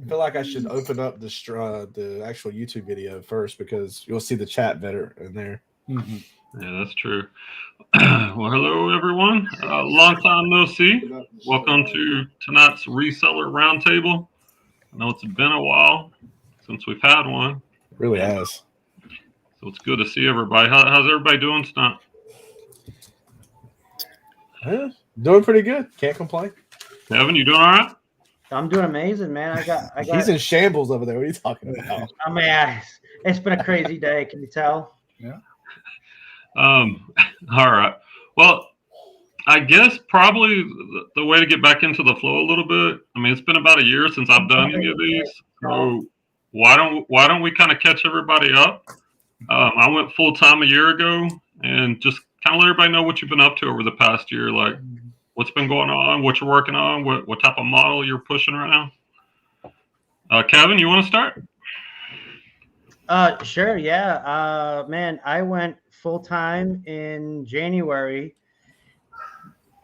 I feel like I should open up the actual YouTube video first because you'll see the chat better in there. Yeah, that's true. Well, hello everyone. Long time no see. Welcome to tonight's Reseller Roundtable. I know it's been a while since we've had one. It really has. So it's good to see everybody. How's everybody doing tonight? Yeah, doing pretty good. Can't complain. Kevin, you doing all right? I'm doing amazing, man. I got. He's in shambles over there. What are you talking about? I mean, it's been a crazy day. Can you tell? Yeah. All right. Well, I guess probably the way to get back into the flow a little bit. I mean, it's been about a year since I've done any of these, so why don't we kind of catch everybody up? I went full time a year ago, and just kind of let everybody know what you've been up to over the past year, like what's been going on, what you're working on, what type of model you're pushing right now. Kevin, you want to start? Sure. Yeah. Man, I went full time in January.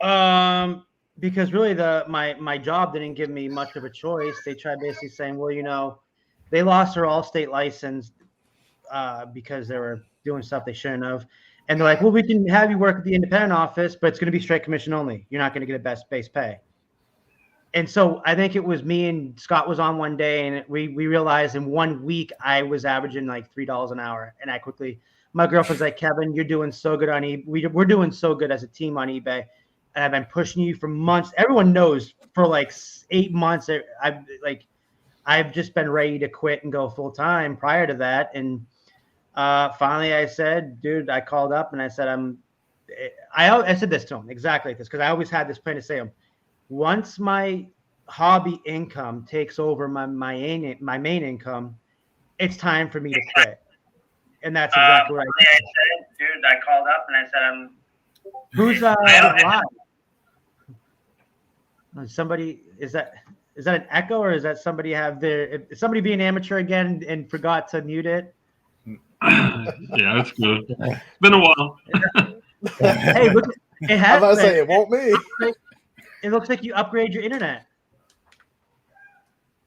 Because really my job didn't give me much of a choice. They tried basically saying, well, they lost their all-state license because they were doing stuff they shouldn't have. And they're like, well, we can have you work at the independent office, but it's going to be straight commission only. You're not going to get a best base pay. And so I think it was me and Scott was on one day, and we realized in 1 week I was averaging like $3 an hour. And my girlfriend's like, Kevin, you're doing so good on eBay. We're doing so good as a team on eBay. And I've been pushing you for months. Everyone knows for like 8 months. I've just been ready to quit and go full time prior to that. And finally I said, dude, I called up and I said, I said this to him exactly like this, because I always had this plan to say, once my hobby income takes over my main income, it's time for me to quit. And that's exactly what I said. Dude, I called up and I said, who's live? Somebody, is that an echo, or is that somebody is somebody being amateur again and forgot to mute it? Yeah, it's good. It's been a while. Hey, look, it has. I was about to say it won't be. It looks like you upgrade your internet,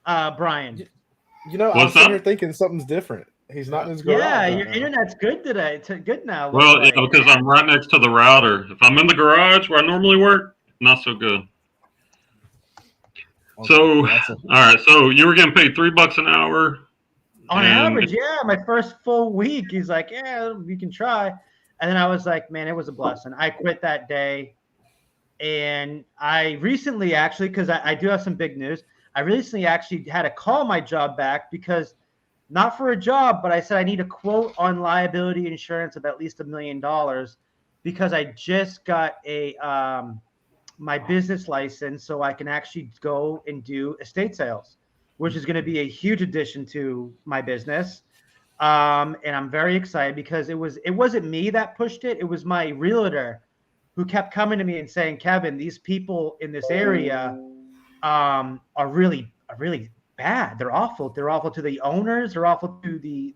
Brian. I was sitting here thinking something's different. He's not in his garage. Yeah, your internet's good today. It's good now. Well, because I'm right next to the router. If I'm in the garage where I normally work, not so good. So, all right. So you were getting paid $3 an hour. On average, yeah. My first full week, he's like, yeah, we can try. And then I was like, man, it was a blessing. I quit that day. And I recently actually, because I do have some big news, I recently actually had to call my job back because not for a job, but I said I need a quote on liability insurance of at least $1 million because I just got my business license so I can actually go and do estate sales, which is going to be a huge addition to my business. And I'm very excited because it wasn't me that pushed it. It was my realtor who kept coming to me and saying, Kevin, these people in this area are really bad. They're awful. They're awful to the owners. They're awful to the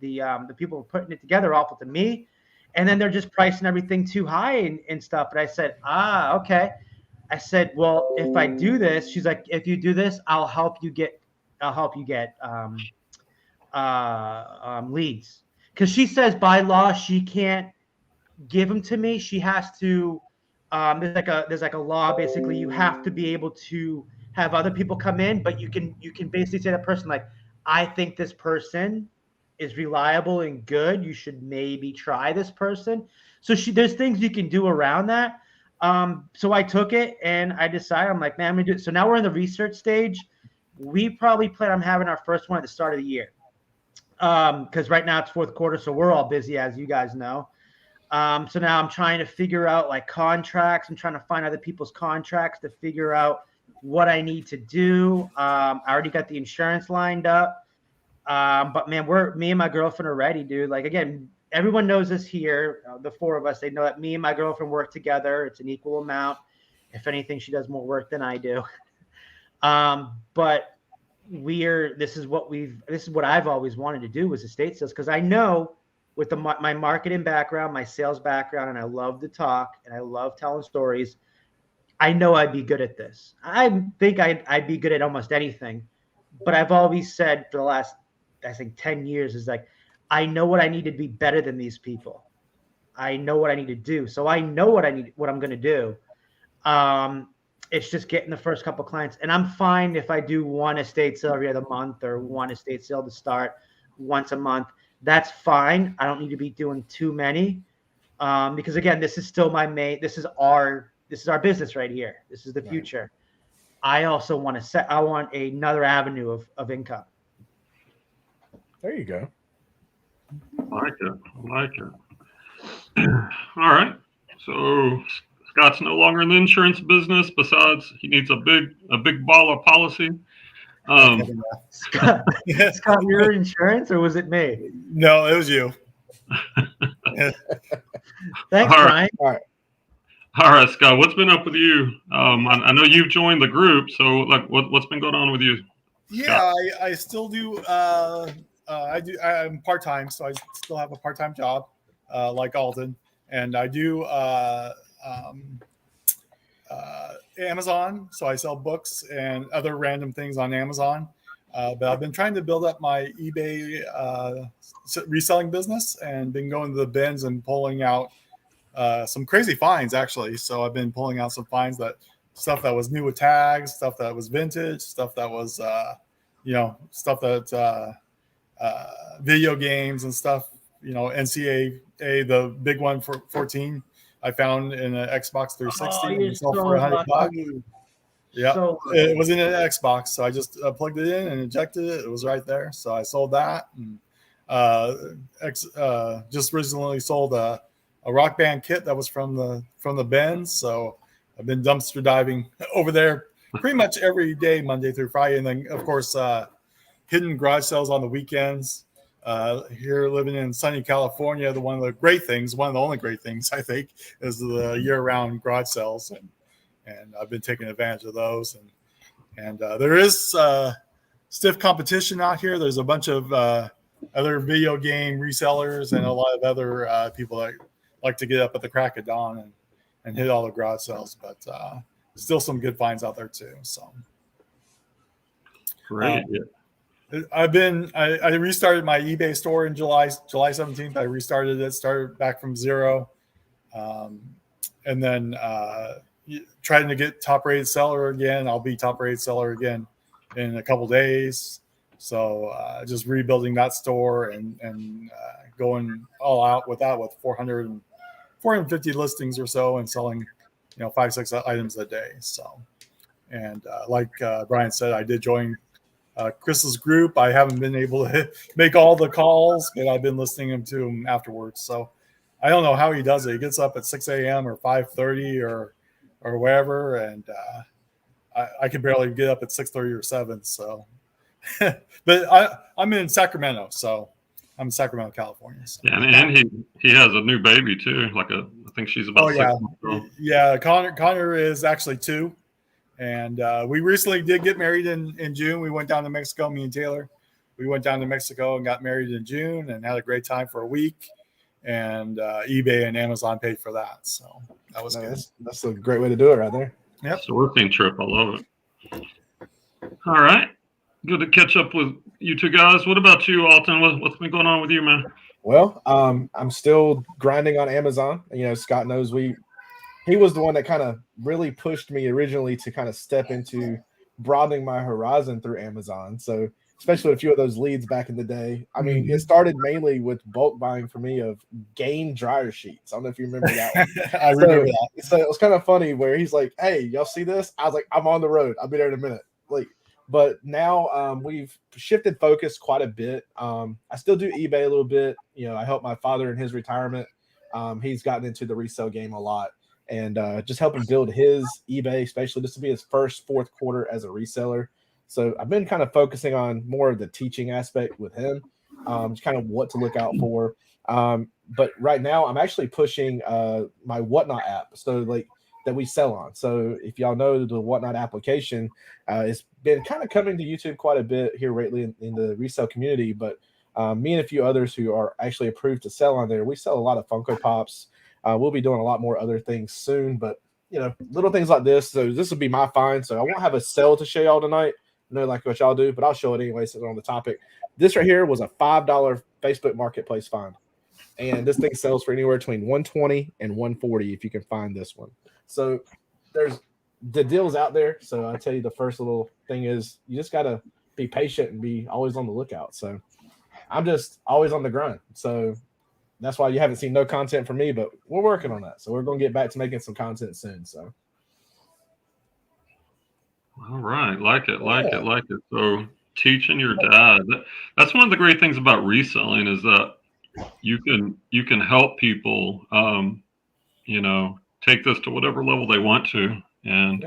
people putting it together. They're awful to me. And then they're just pricing everything too high and stuff. But I said, okay. I said, well, if I do this, she's like, if you do this, I'll help you get leads. Because she says by law, she can't give them to me. She has to, there's like a law, basically, you have to be able to have other people come in, but you can basically say to that person, like, I think this person is reliable and good. You should maybe try this person. So there's things you can do around that. So I took it and I decided, I'm like, man, I'm gonna do it. So now we're in the research stage. We probably plan on having our first one at the start of the year. Because right now it's fourth quarter, so we're all busy, as you guys know. So now I'm trying to figure out like contracts. I'm trying to find other people's contracts to figure out what I need to do. I already got the insurance lined up. But man, me and my girlfriend are ready, dude. Like, again, everyone knows this here. The four of us, they know that me and my girlfriend work together. It's an equal amount. If anything, she does more work than I do. But this is what I've always wanted to do was estate sales, because I know with my marketing background, my sales background, and I love to talk and I love telling stories, I know I'd be good at this. I think I'd be good at almost anything, but I've always said for the last, I think 10 years is like, I know what I need to be better than these people. I know what I need to do. So I know what I'm going to do. It's just getting the first couple clients, and I'm fine if I do one estate sale every other month or one estate sale to start once a month. That's fine. I don't need to be doing too many, because again, this is still my main. This is our business right here. This is the future. I also want to I want another avenue of income. There you go. I like it. All right. So Scott's no longer in the insurance business. Besides, he needs a big BOLO policy. Scott, your insurance, or was it me? No, it was you. Thanks, Brian. All right, Scott. What's been up with you? I know you've joined the group, so like, what's been going on with you? Yeah, I still do. I'm part-time, so I still have a part-time job, like Alden, and I do Amazon. So I sell books and other random things on Amazon. But I've been trying to build up my eBay reselling business, and been going to the bins and pulling out some crazy finds, actually. So I've been pulling out some finds, stuff that was new with tags, stuff that was vintage, stuff that was stuff that video games and stuff, NCAA, the big one for 14, I found in an Xbox 360 and sold for $100. Yeah, so it was in an Xbox, so I just plugged it in and injected it. It was right there, so I sold that. And just recently sold a Rock Band kit that was from the bins. So I've been dumpster diving over there pretty much every day, Monday through Friday, and then of course hidden garage sales on the weekends. Here, living in sunny California, one of the only great things I think is the year-round garage sales, and I've been taking advantage of those. And there is stiff competition out here. There's a bunch of other video game resellers and a lot of other people that like to get up at the crack of dawn and hit all the garage sales, but still some good finds out there too. So great. I restarted my eBay store in July 17th. I restarted it, started back from zero, and then trying to get top rated seller again. I'll be top rated seller again in a couple days. So just rebuilding that store and going all out with that, with 450 listings or so, and selling 5-6 items a day. So, and like Brian said, I did join Chris's group. I haven't been able to make all the calls, but I've been listening to him afterwards. So I don't know how he does it. He gets up at 6 a.m. or 5:30 or wherever, and I can barely get up at 6:30 or 7. So, but I'm in Sacramento, so I'm in Sacramento, California. So. Yeah, and he has a new baby too. I think she's about 6 months old. Yeah. Connor is actually 2. And we recently did get married in June. We went down to Mexico, me and Taylor. We went down to Mexico and got married in June and had a great time for a week. And eBay and Amazon paid for that. So that was good. That's a great way to do it right there. Yep. Sourcing trip. I love it. All right. Good to catch up with you two guys. What about you, Alton? What's been going on with you, man? Well, I'm still grinding on Amazon. Scott knows he was the one that kind of really pushed me originally to kind of step into broadening my horizon through Amazon. So especially with a few of those leads back in the day. I mean, it started mainly with bulk buying for me of game dryer sheets. I don't know if you remember that one. I remember that. So it was kind of funny where he's like, "Hey, y'all see this?" I was like, "I'm on the road. I'll be there in a minute." But now we've shifted focus quite a bit. I still do eBay a little bit. I help my father in his retirement. He's gotten into the resale game a lot. And just helping build his eBay, especially this will be his first fourth quarter as a reseller. So I've been kind of focusing on more of the teaching aspect with him, just kind of what to look out for. But right now I'm actually pushing my Whatnot app, so that we sell on. So if y'all know the Whatnot application, it's been kind of coming to YouTube quite a bit here lately in the resale community. But me and a few others who are actually approved to sell on there, we sell a lot of Funko Pops. We'll be doing a lot more other things soon, but little things like this. So this will be my find. So I won't have a sale to show y'all tonight know like what y'all do, but I'll show it anyway since we're on the topic. This right here was a $5 Facebook Marketplace find. And this thing sells for anywhere between $120 and $140 if you can find this one. So there's the deals out there. So I tell you, the first little thing is you just got to be patient and be always on the lookout. So I'm just always on the grind. So that's why you haven't seen no content from me, but we're working on that. So we're going to get back to making some content soon. So. All right. Like it. So teaching your dad, that's one of the great things about reselling is that you can help people, take this to whatever level they want to. And,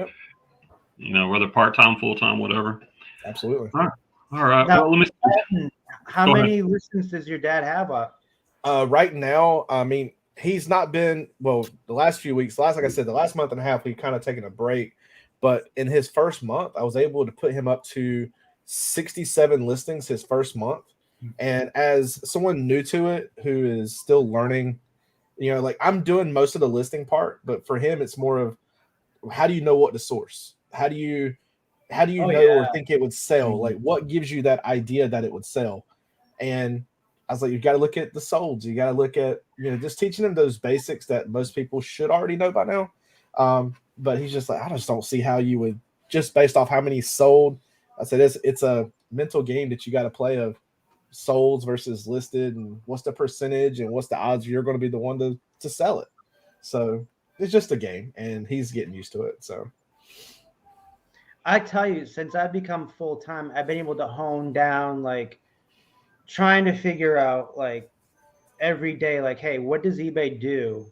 whether part-time, full-time, whatever. Absolutely. All right. Now, well, let me see. How many listens does your dad have up? Right now, I mean, he's not been, the last few weeks, like I said, the last month and a half, we kind of taken a break. But in his first month, I was able to put him up to 67 listings his first month. And as someone new to it who is still learning, like I'm doing most of the listing part, but for him, it's more of how do you know what to source? How do you know or think it would sell? Like what gives you that idea that it would sell? And I was like, you got to look at the solds. You got to look at, just teaching them those basics that most people should already know by now. But he's just like, I just don't see how you would, just based off how many sold. I said, it's a mental game that you got to play of solds versus listed, and what's the percentage and what's the odds you're going to be the one to sell it. So it's just a game, and he's getting used to it. So I tell you, since I've become full-time, I've been able to hone down, like trying to figure out like every day, like, hey, what does eBay do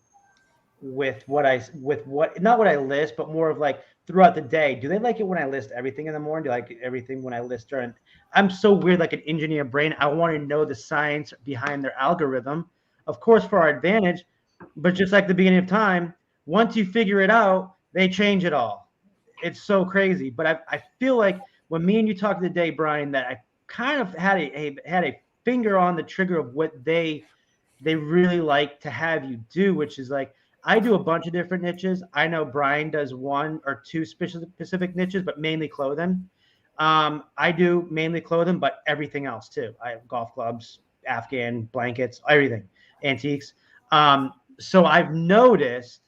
with not what I list, but more of like throughout the day. Do they like it when I list everything in the morning? Do they like everything when I list during? I'm so weird, like an engineer brain. I want to know the science behind their algorithm, of course, for our advantage. But just like the beginning of time, once you figure it out, they change it all. It's so crazy. But I feel like when me and you talked today, Brian, that I kind of had a finger on the trigger of what they really like to have you do, which is like, I do a bunch of different niches. I know Brian does one or two specific niches, but mainly clothing. I do mainly clothing, but everything else too. I have golf clubs, Afghan blankets, everything, antiques. So I've noticed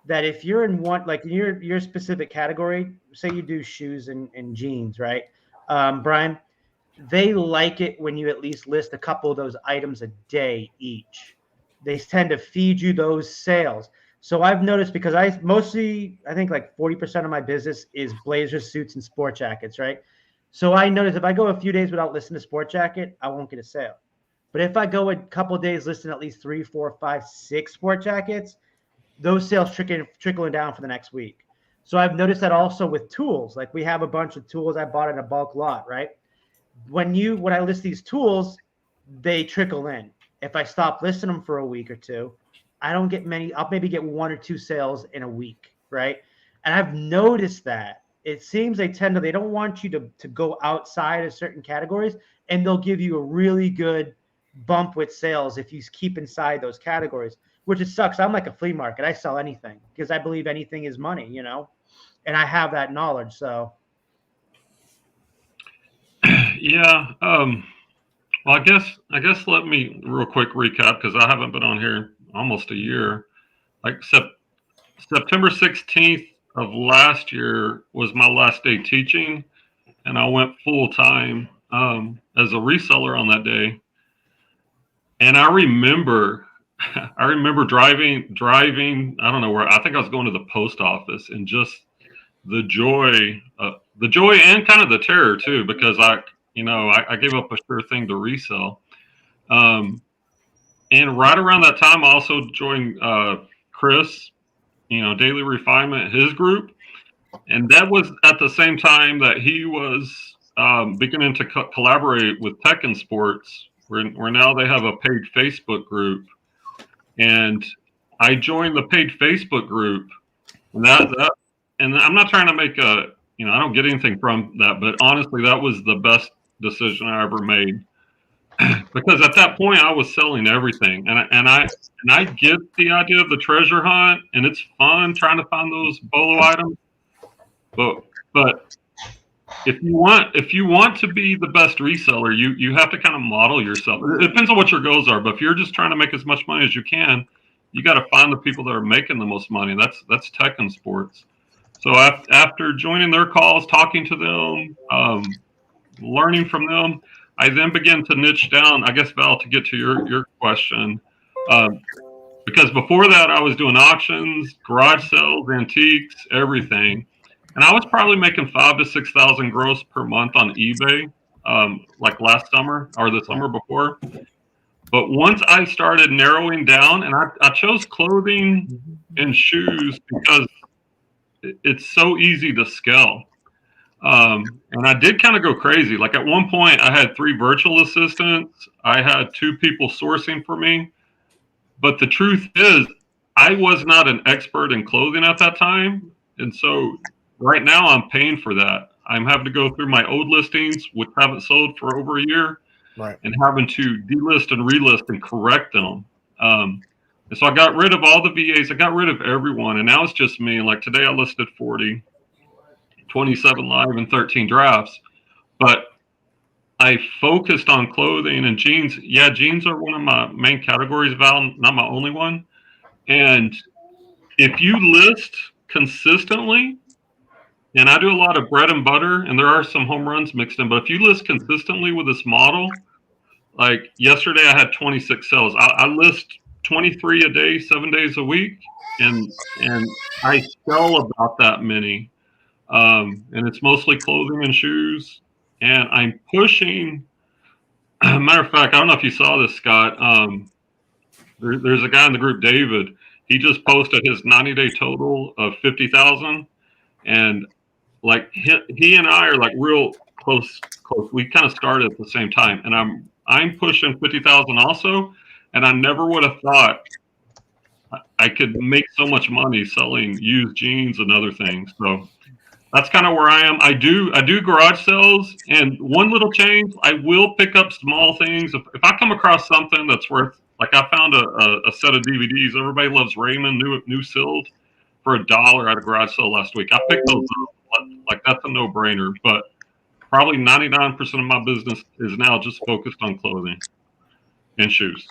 that if you're in one, like your specific category, say you do shoes and jeans, right? Brian, they like it when you at least list a couple of those items a day each. They tend to feed you those sales. So I've noticed, because I think like 40% of my business is blazers, suits, and sport jackets, right? So I notice if I go a few days without listing a sport jacket, I won't get a sale. But if I go a couple of days listing at least 3, 4, 5, 6 sport jackets, those sales trickling down for the next week. So I've noticed that also with tools. Like we have a bunch of tools I bought in a bulk lot, right? When I list these tools, they trickle in. If I stop listing them for a week or two, I don't get many. I'll maybe get 1 or 2 sales in a week, right? And I've noticed that it seems they don't want you to go outside of certain categories, and they'll give you a really good bump with sales if you keep inside those categories, which it sucks. I'm like a flea market. I sell anything because I believe anything is money, and I have that knowledge. So yeah. Well, I guess let me real quick recap, because I haven't been on here almost a year. Like September 16th of last year was my last day teaching, and I went full time as a reseller on that day. And I remember driving. I don't know where. I think I was going to the post office, and just the joy and kind of the terror too, because I gave up a sure thing to resell. And right around that time, I also joined Chris, Daily Refinement, his group. And that was at the same time that he was beginning to collaborate with Tech and Sports, where now they have a paid Facebook group. And I joined the paid Facebook group. And I'm not trying to make I don't get anything from that, but honestly, that was the best decision I ever made, because at that point I was selling everything, and I get the idea of the treasure hunt, and it's fun trying to find those BOLO items, but if you want to be the best reseller, you have to kind of model yourself. It depends on what your goals are, but if you're just trying to make as much money as you can, you got to find the people that are making the most money. That's tech and sports. So after joining their calls, talking to them, learning from them, I then began to niche down. I guess, Val, to get to your question, because before that I was doing auctions, garage sales, antiques, everything. And I was probably making 5,000 to 6,000 gross per month on eBay, like last summer or the summer before. But once I started narrowing down, and I chose clothing and shoes because it's so easy to scale. And I did kind of go crazy. Like at one point, I had 3 virtual assistants. I had 2 people sourcing for me. But the truth is, I was not an expert in clothing at that time. And so right now I'm paying for that. I'm having to go through my old listings, which haven't sold for over a year, Right. and having to delist and relist and correct them. And so I got rid of all the VAs. I got rid of everyone. And now it's just me. Like today I listed 40, 27 live and 13 drafts. But I focused on clothing and jeans. Yeah, jeans are one of my main categories, Val, not my only one. And if you list consistently, and I do a lot of bread and butter, and there are some home runs mixed in, but if you list consistently with this model, like yesterday I had 26 sales. I list 23 a day, 7 days a week, and I sell about that many. And it's mostly clothing and shoes. And I'm pushing, matter of fact, I don't know if you saw this, Scott. There's a guy in the group, David. He just posted his 90-day total of 50,000. And like he and I are like real close. We kind of started at the same time. And I'm pushing 50,000 also. And I never would have thought I could make so much money selling used jeans and other things. So that's kind of where I am. I do garage sales, and one little change, I will pick up small things. If I come across something that's worth, like I found a set of DVDs. Everybody loves Raymond, new sealed, for $1 at a garage sale last week. I picked those up. Like that's a no-brainer. But probably 99% of my business is now just focused on clothing and shoes.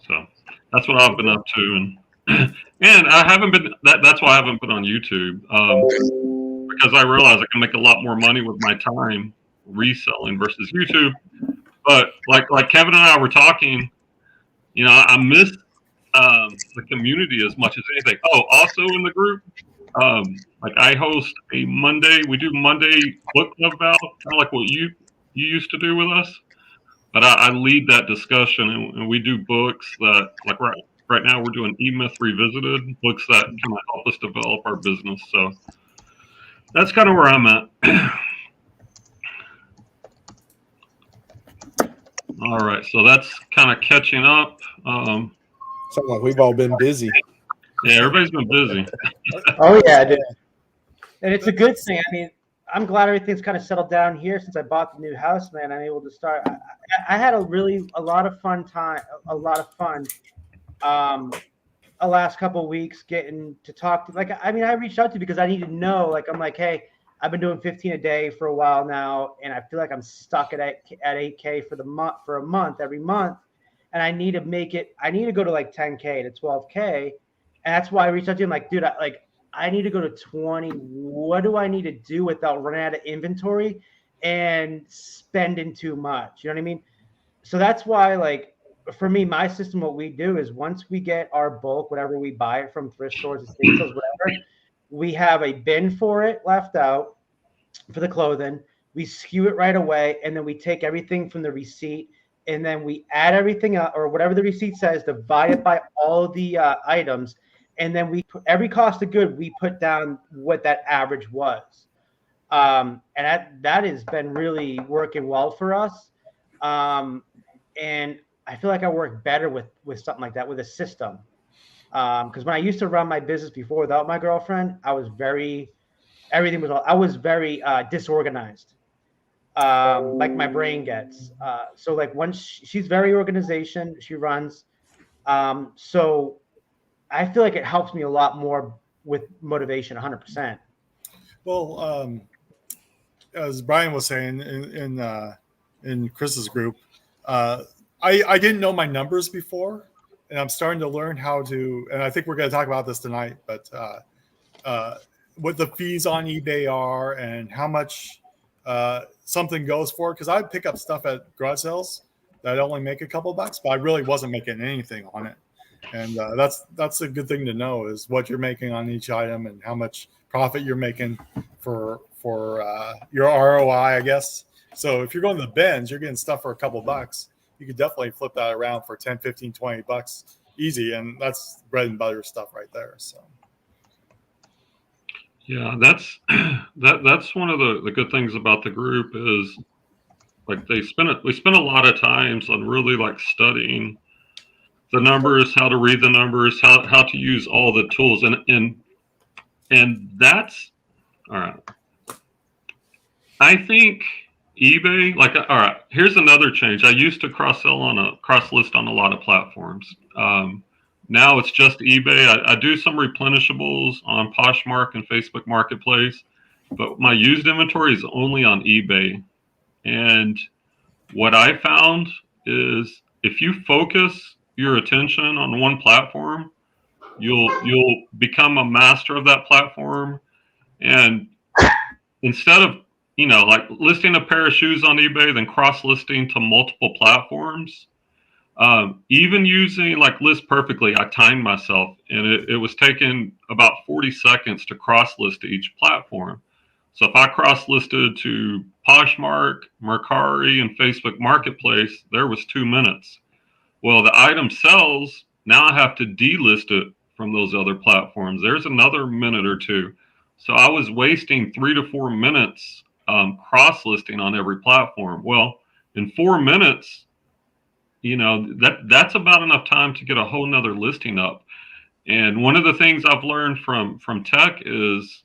So that's what I've been up to, and I haven't been. That's why I haven't been on YouTube, because I realize I can make a lot more money with my time reselling versus YouTube. But like Kevin and I were talking, you know, I miss the community as much as anything. Oh, also in the group, like I host a Monday. We do Monday book club, Val, kind of like what you used to do with us. But I lead that discussion, and we do books that, like right now, we're doing E-Myth Revisited, books that kind of help us develop our business. So that's kind of where I'm at. All right, so that's kind of catching up. Sounds like we've all been busy. Yeah, everybody's been busy. Oh yeah, dude. And it's a good thing. I mean, I'm glad everything's kind of settled down here since I bought the new house, man. I'm able to start. I had a lot of fun the last couple of weeks getting to talk to, like, I mean, I reached out to you because I need to know, like, I'm like, hey, I've been doing 15 a day for a while now, and I feel like I'm stuck at 8K for a month every month, and I need to go to like 10K to 12K, and that's why I reached out to you. I'm like, dude, I need to go to 20. What do I need to do without running out of inventory and spending too much? You know what I mean? So that's why, like, for me, my system, what we do is once we get our bulk, whatever we buy it from thrift stores, estate sales, whatever, we have a bin for it left out for the clothing. We skew it right away, and then we take everything from the receipt, and then we add everything up, or whatever the receipt says, divide it by all the items. And then we put every cost of good, we put down what that average was. And that has been really working well for us. And I feel like I work better with something like that, with a system. Because when I used to run my business before without my girlfriend, I was very disorganized. Like my brain gets. So like once she's very organization, she runs. So I feel like it helps me a lot more with motivation, 100%. Well, as Brian was saying in Chris's group, I didn't know my numbers before, and I'm starting to learn how to. And I think we're going to talk about this tonight, but what the fees on eBay are and how much something goes for. Because I pick up stuff at garage sales that only make a couple bucks, but I really wasn't making anything on it. And that's a good thing to know, is what you're making on each item and how much profit you're making for your ROI, I guess. So if you're going to the bins, you're getting stuff for a couple bucks. You could definitely flip that around for 10, 15, 20 bucks easy. And that's bread and butter stuff right there. So. Yeah, that's one of the good things about the group is, like, we spend a lot of times on really like studying the numbers, how to read the numbers, how to use all the tools, and that's all right. I think eBay, like, all right, here's another change. I used to cross list on a lot of platforms. Now it's just eBay. I do some replenishables on Poshmark and Facebook Marketplace, but my used inventory is only on eBay. And what I found is, if you focus your attention on one platform, you'll become a master of that platform. And instead of, like listing a pair of shoes on eBay, then cross listing to multiple platforms, even using like List Perfectly, I timed myself, and it was taking about 40 seconds to cross list to each platform. So if I cross listed to Poshmark, Mercari, and Facebook Marketplace, there was 2 minutes. Well, the item sells. Now I have to delist it from those other platforms. There's another minute or two. So I was wasting 3 to 4 minutes cross listing on every platform. Well, in 4 minutes, that's about enough time to get a whole nother listing up. And one of the things I've learned from Tech is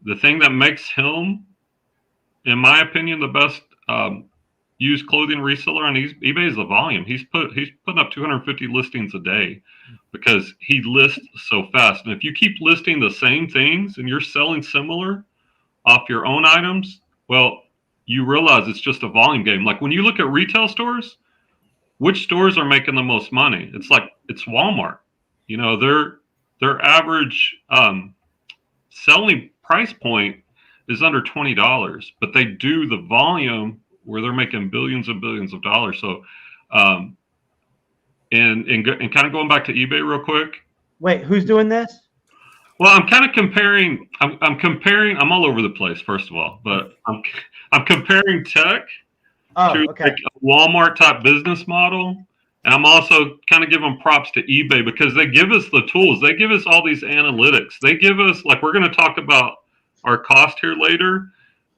the thing that makes him, in my opinion, the best used clothing reseller on eBay is the volume. He's putting up 250 listings a day because he lists so fast. And if you keep listing the same things and you're selling similar off your own items, well, you realize it's just a volume game. Like when you look at retail stores, which stores are making the most money? It's Walmart. Their average selling price point is under $20, but they do the volume where they're making billions and billions of dollars. So, and kind of going back to eBay real quick. Wait, who's doing this? Well, I'm kind of comparing. I'm comparing. I'm all over the place, first of all, but I'm comparing Tech to like a Walmart type business model. And I'm also kind of giving props to eBay because they give us the tools. They give us all these analytics. They give us, like, we're going to talk about our cost here later.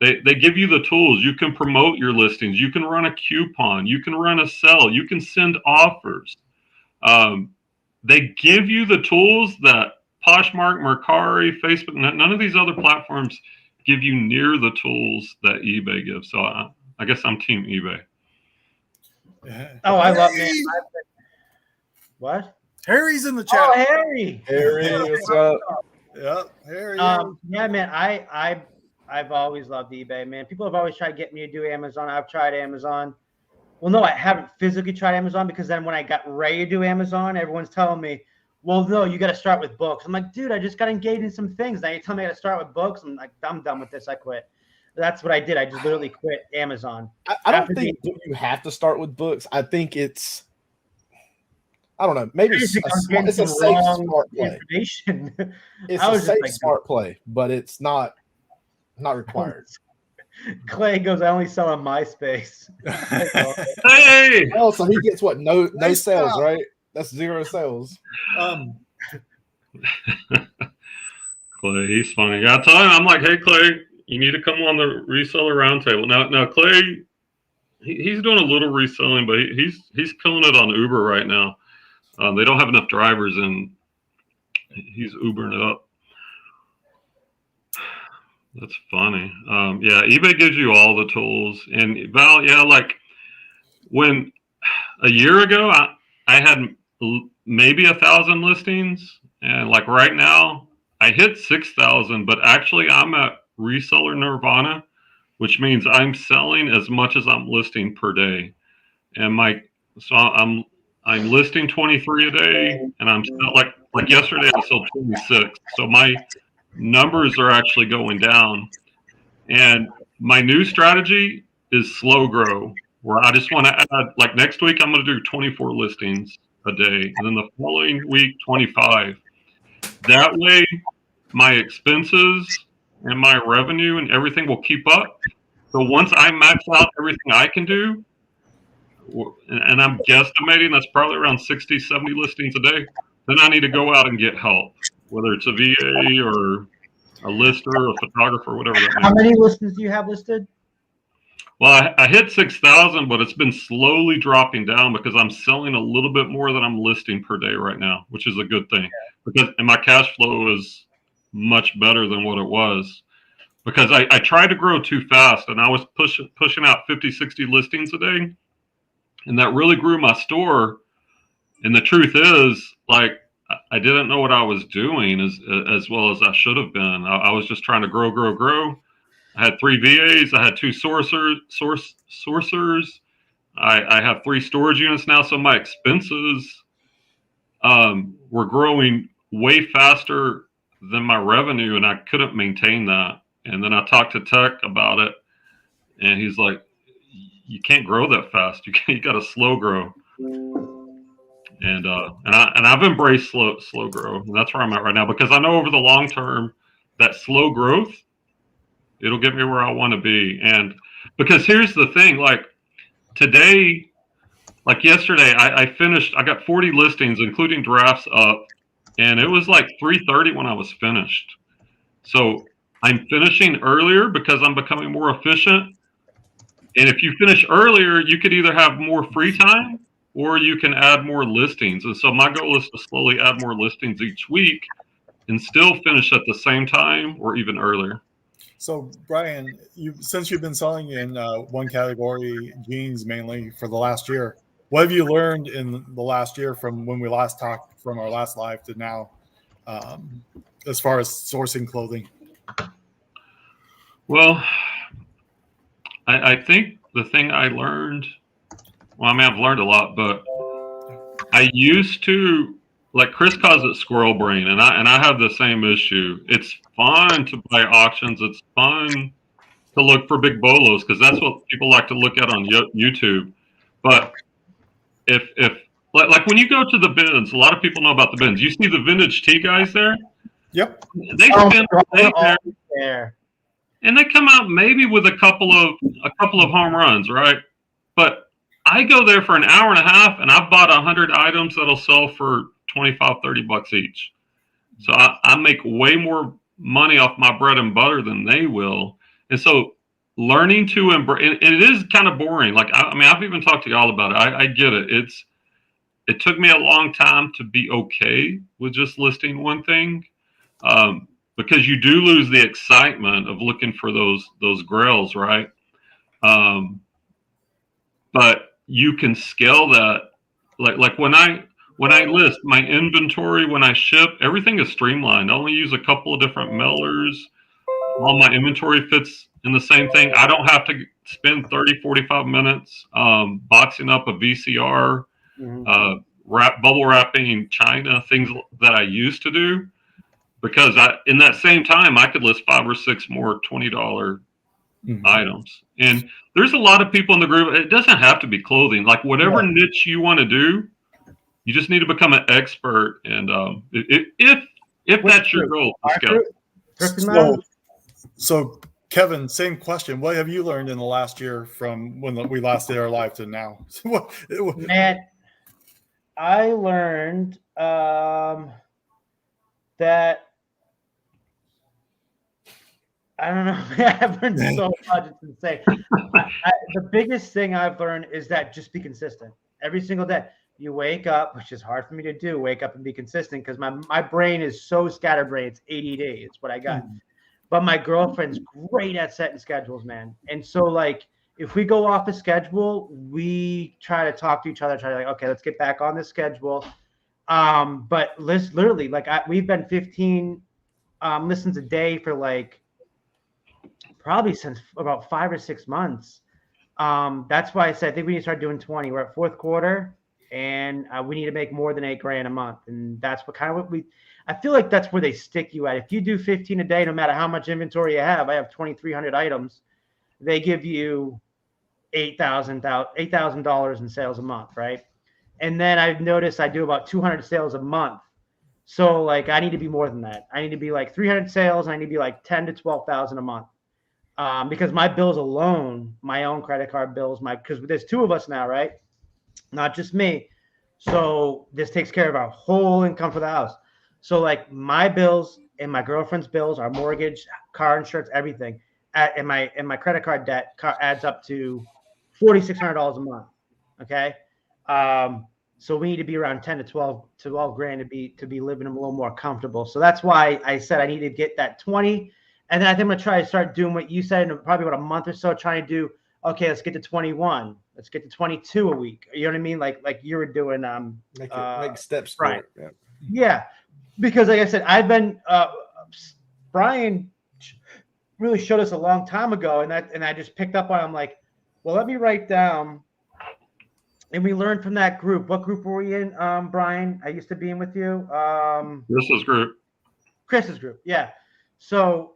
They give you the tools. You can promote your listings. You can run a coupon. You can run a sell. You can send offers. They give you the tools that Poshmark, Mercari, Facebook, none of these other platforms give you near the tools that eBay gives. So I guess I'm team eBay. Oh, I love it. What? Harry's in the chat. Oh, Harry. Harry, what's up? Yep, Harry. Yeah, man. I've always loved eBay, man. People have always tried to get me to do Amazon. I've tried Amazon. Well, no, I haven't physically tried Amazon because then when I got ready to do Amazon, everyone's telling me, well, no, you got to start with books. I'm like, dude, I just got engaged in some things. Now you tell me I got to start with books. I'm like, I'm done with this. I quit. That's what I did. I just literally quit Amazon. I don't think you have to start with books. I think it's, I don't know, maybe it's a safe, smart play. It's a safe, smart play, but it's not required. Clay goes, I only sell on MySpace. Hey! Oh, so he gets what? No sales, right? That's 0 sales. Clay, he's funny. I tell him, I'm like, hey, Clay, you need to come on the Reseller Roundtable. Now, Clay, he's doing a little reselling, but he's killing it on Uber right now. They don't have enough drivers, and he's Ubering it up. That's funny. Yeah, eBay gives you all the tools. And Val, yeah, like when a year ago, I had maybe 1,000 listings, and like right now, I hit 6,000. But actually, I'm at Reseller Nirvana which means I'm selling as much as I'm listing per day. And I'm listing 23 a day, and I'm like yesterday I sold 26. So my numbers are actually going down. And my new strategy is slow grow, where I just want to add, like next week, I'm going to do 24 listings a day. And then the following week, 25. That way, my expenses and my revenue and everything will keep up. So once I max out everything I can do, and I'm guesstimating that's probably around 60, 70 listings a day, then I need to go out and get help, whether it's a VA or a lister, a photographer, whatever that How may be. many listings do you have listed? Well, I hit 6,000, but it's been slowly dropping down because I'm selling a little bit more than I'm listing per day right now, which is a good thing. And my cash flow is much better than what it was because I tried to grow too fast, and I was pushing out 50, 60 listings a day, and that really grew my store. And the truth is, like, I didn't know what I was doing as well as I should have been. I was just trying to grow. I had 3 VAs. I had 2 sourcers. I have 3 storage units now. So my expenses were growing way faster than my revenue, and I couldn't maintain that. And then I talked to Tech about it, and he's like, "You can't grow that fast. You got to slow grow." And I've embraced slow grow, and that's where I'm at right now because I know over the long term that slow growth, it'll get me where I want to be. And because here's the thing, like today, like yesterday, I got 40 listings, including drafts up, and it was like 3:30 when I was finished. So I'm finishing earlier because I'm becoming more efficient. And if you finish earlier, you could either have more free time or you can add more listings. And so my goal is to slowly add more listings each week and still finish at the same time or even earlier. So, Brian, since you've been selling in one category, jeans mainly, for the last year, what have you learned in the last year from when we last talked, from our last live to now, as far as sourcing clothing? Well, I think the thing I learned, well, I mean, I've learned a lot, but I used to, like Chris calls it squirrel brain, and I have the same issue. It's fun to buy auctions. It's fun to look for big bolos because that's what people like to look at on YouTube. But if like when you go to the bins, a lot of people know about the bins. You see the vintage tea guys there? Yep. They spend all day there, and they come out maybe with a couple of home runs, right? But I go there for an hour and a half, and I've bought 100 items that'll sell for $25, $30 each. So I make way more money off my bread and butter than they will. And so learning to embrace, and it is kind of boring. Like, I mean, I've even talked to y'all about it. I get it. It took me a long time to be okay with just listing one thing, because you do lose the excitement of looking for those grails, right? But you can scale that. Like when I list my inventory, when I ship, everything is streamlined. I only use a couple of different mailers. All my inventory fits in the same thing. I don't have to spend 30, 45 minutes boxing up a VCR, bubble wrapping China, things that I used to do. Because in that same time, I could list 5 or 6 more $20 items. And there's a lot of people in the group. It doesn't have to be clothing. Like whatever niche you want to do, you just need to become an expert. And if that's your goal, so Kevin, same question. What have you learned in the last year from when we last did our live to now? Man, I learned that I don't know. I've learned so much. It's insane. The biggest thing I've learned is that just be consistent every single day. You wake up, which is hard for me to do, wake up and be consistent because my brain is so scatterbrained. It's ADD. It's what I got. But my girlfriend's great at setting schedules, man. And so, like, if we go off the schedule, we try to talk to each other, try to like, okay, let's get back on the schedule. But literally, like, we've been 15 listens a day for like probably since about 5 or 6 months. That's why I said I think we need to start doing 20. We're at fourth quarter, and we need to make more than $8,000 a month, and that's what we. I feel like that's where they stick you at. If you do 15 a day, no matter how much inventory you have, I have 2,300 items. They give you $8,000 in sales a month, right? And then I've noticed I do about 200 sales a month. So like I need to be more than that. I need to be like 300 sales. And I need to be like 10 to 12,000 a month. Because my bills alone, my own credit card bills, because there's 2 of us now, right? Not just me. So this takes care of our whole income for the house. So like my bills and my girlfriend's bills, our mortgage, car insurance, everything, and my credit card debt adds up to $4,600 a month. Okay. So we need to be around 10 to 12 grand to be living a little more comfortable. So that's why I said I need to get that 20. And then I think I'm going to try to start doing what you said in probably about a month or so, trying to do, okay, let's get to 21. Let's get to 22 a week. You know what I mean? Like you were doing. Make steps for right. it. Yeah. Because like I said, I've been, Brian really showed us a long time ago. And I just picked up on, I'm like, well, let me write down. And we learned from that group. What group were we in, Brian? I used to be in with you. Chris's group. Chris's group. Yeah. So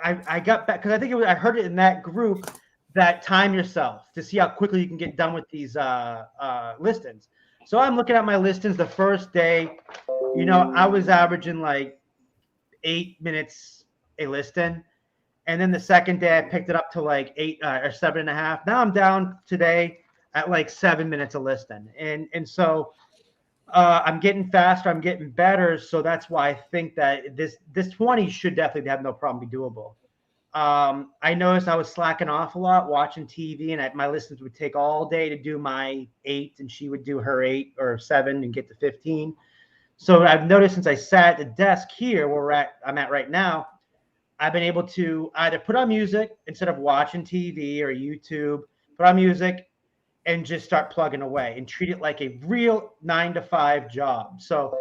I got back because I think I heard it in that group that time yourself to see how quickly you can get done with these listings. So I'm looking at my listings the first day. You know, I was averaging like 8 minutes a listing. And then the second day I picked it up to like 8 or 7.5. Now I'm down today at like 7 minutes a listing. And so I'm getting faster. I'm getting better. So that's why I think that this 20 should definitely have no problem be doable. I noticed I was slacking off a lot watching TV, and my listings would take all day to do my 8, and she would do her 8 or 7 and get to 15. So I've noticed since I sat at the desk here where I'm at right now, I've been able to either put on music instead of watching TV or YouTube, put on music and just start plugging away and treat it like a real 9 to 5 job. So,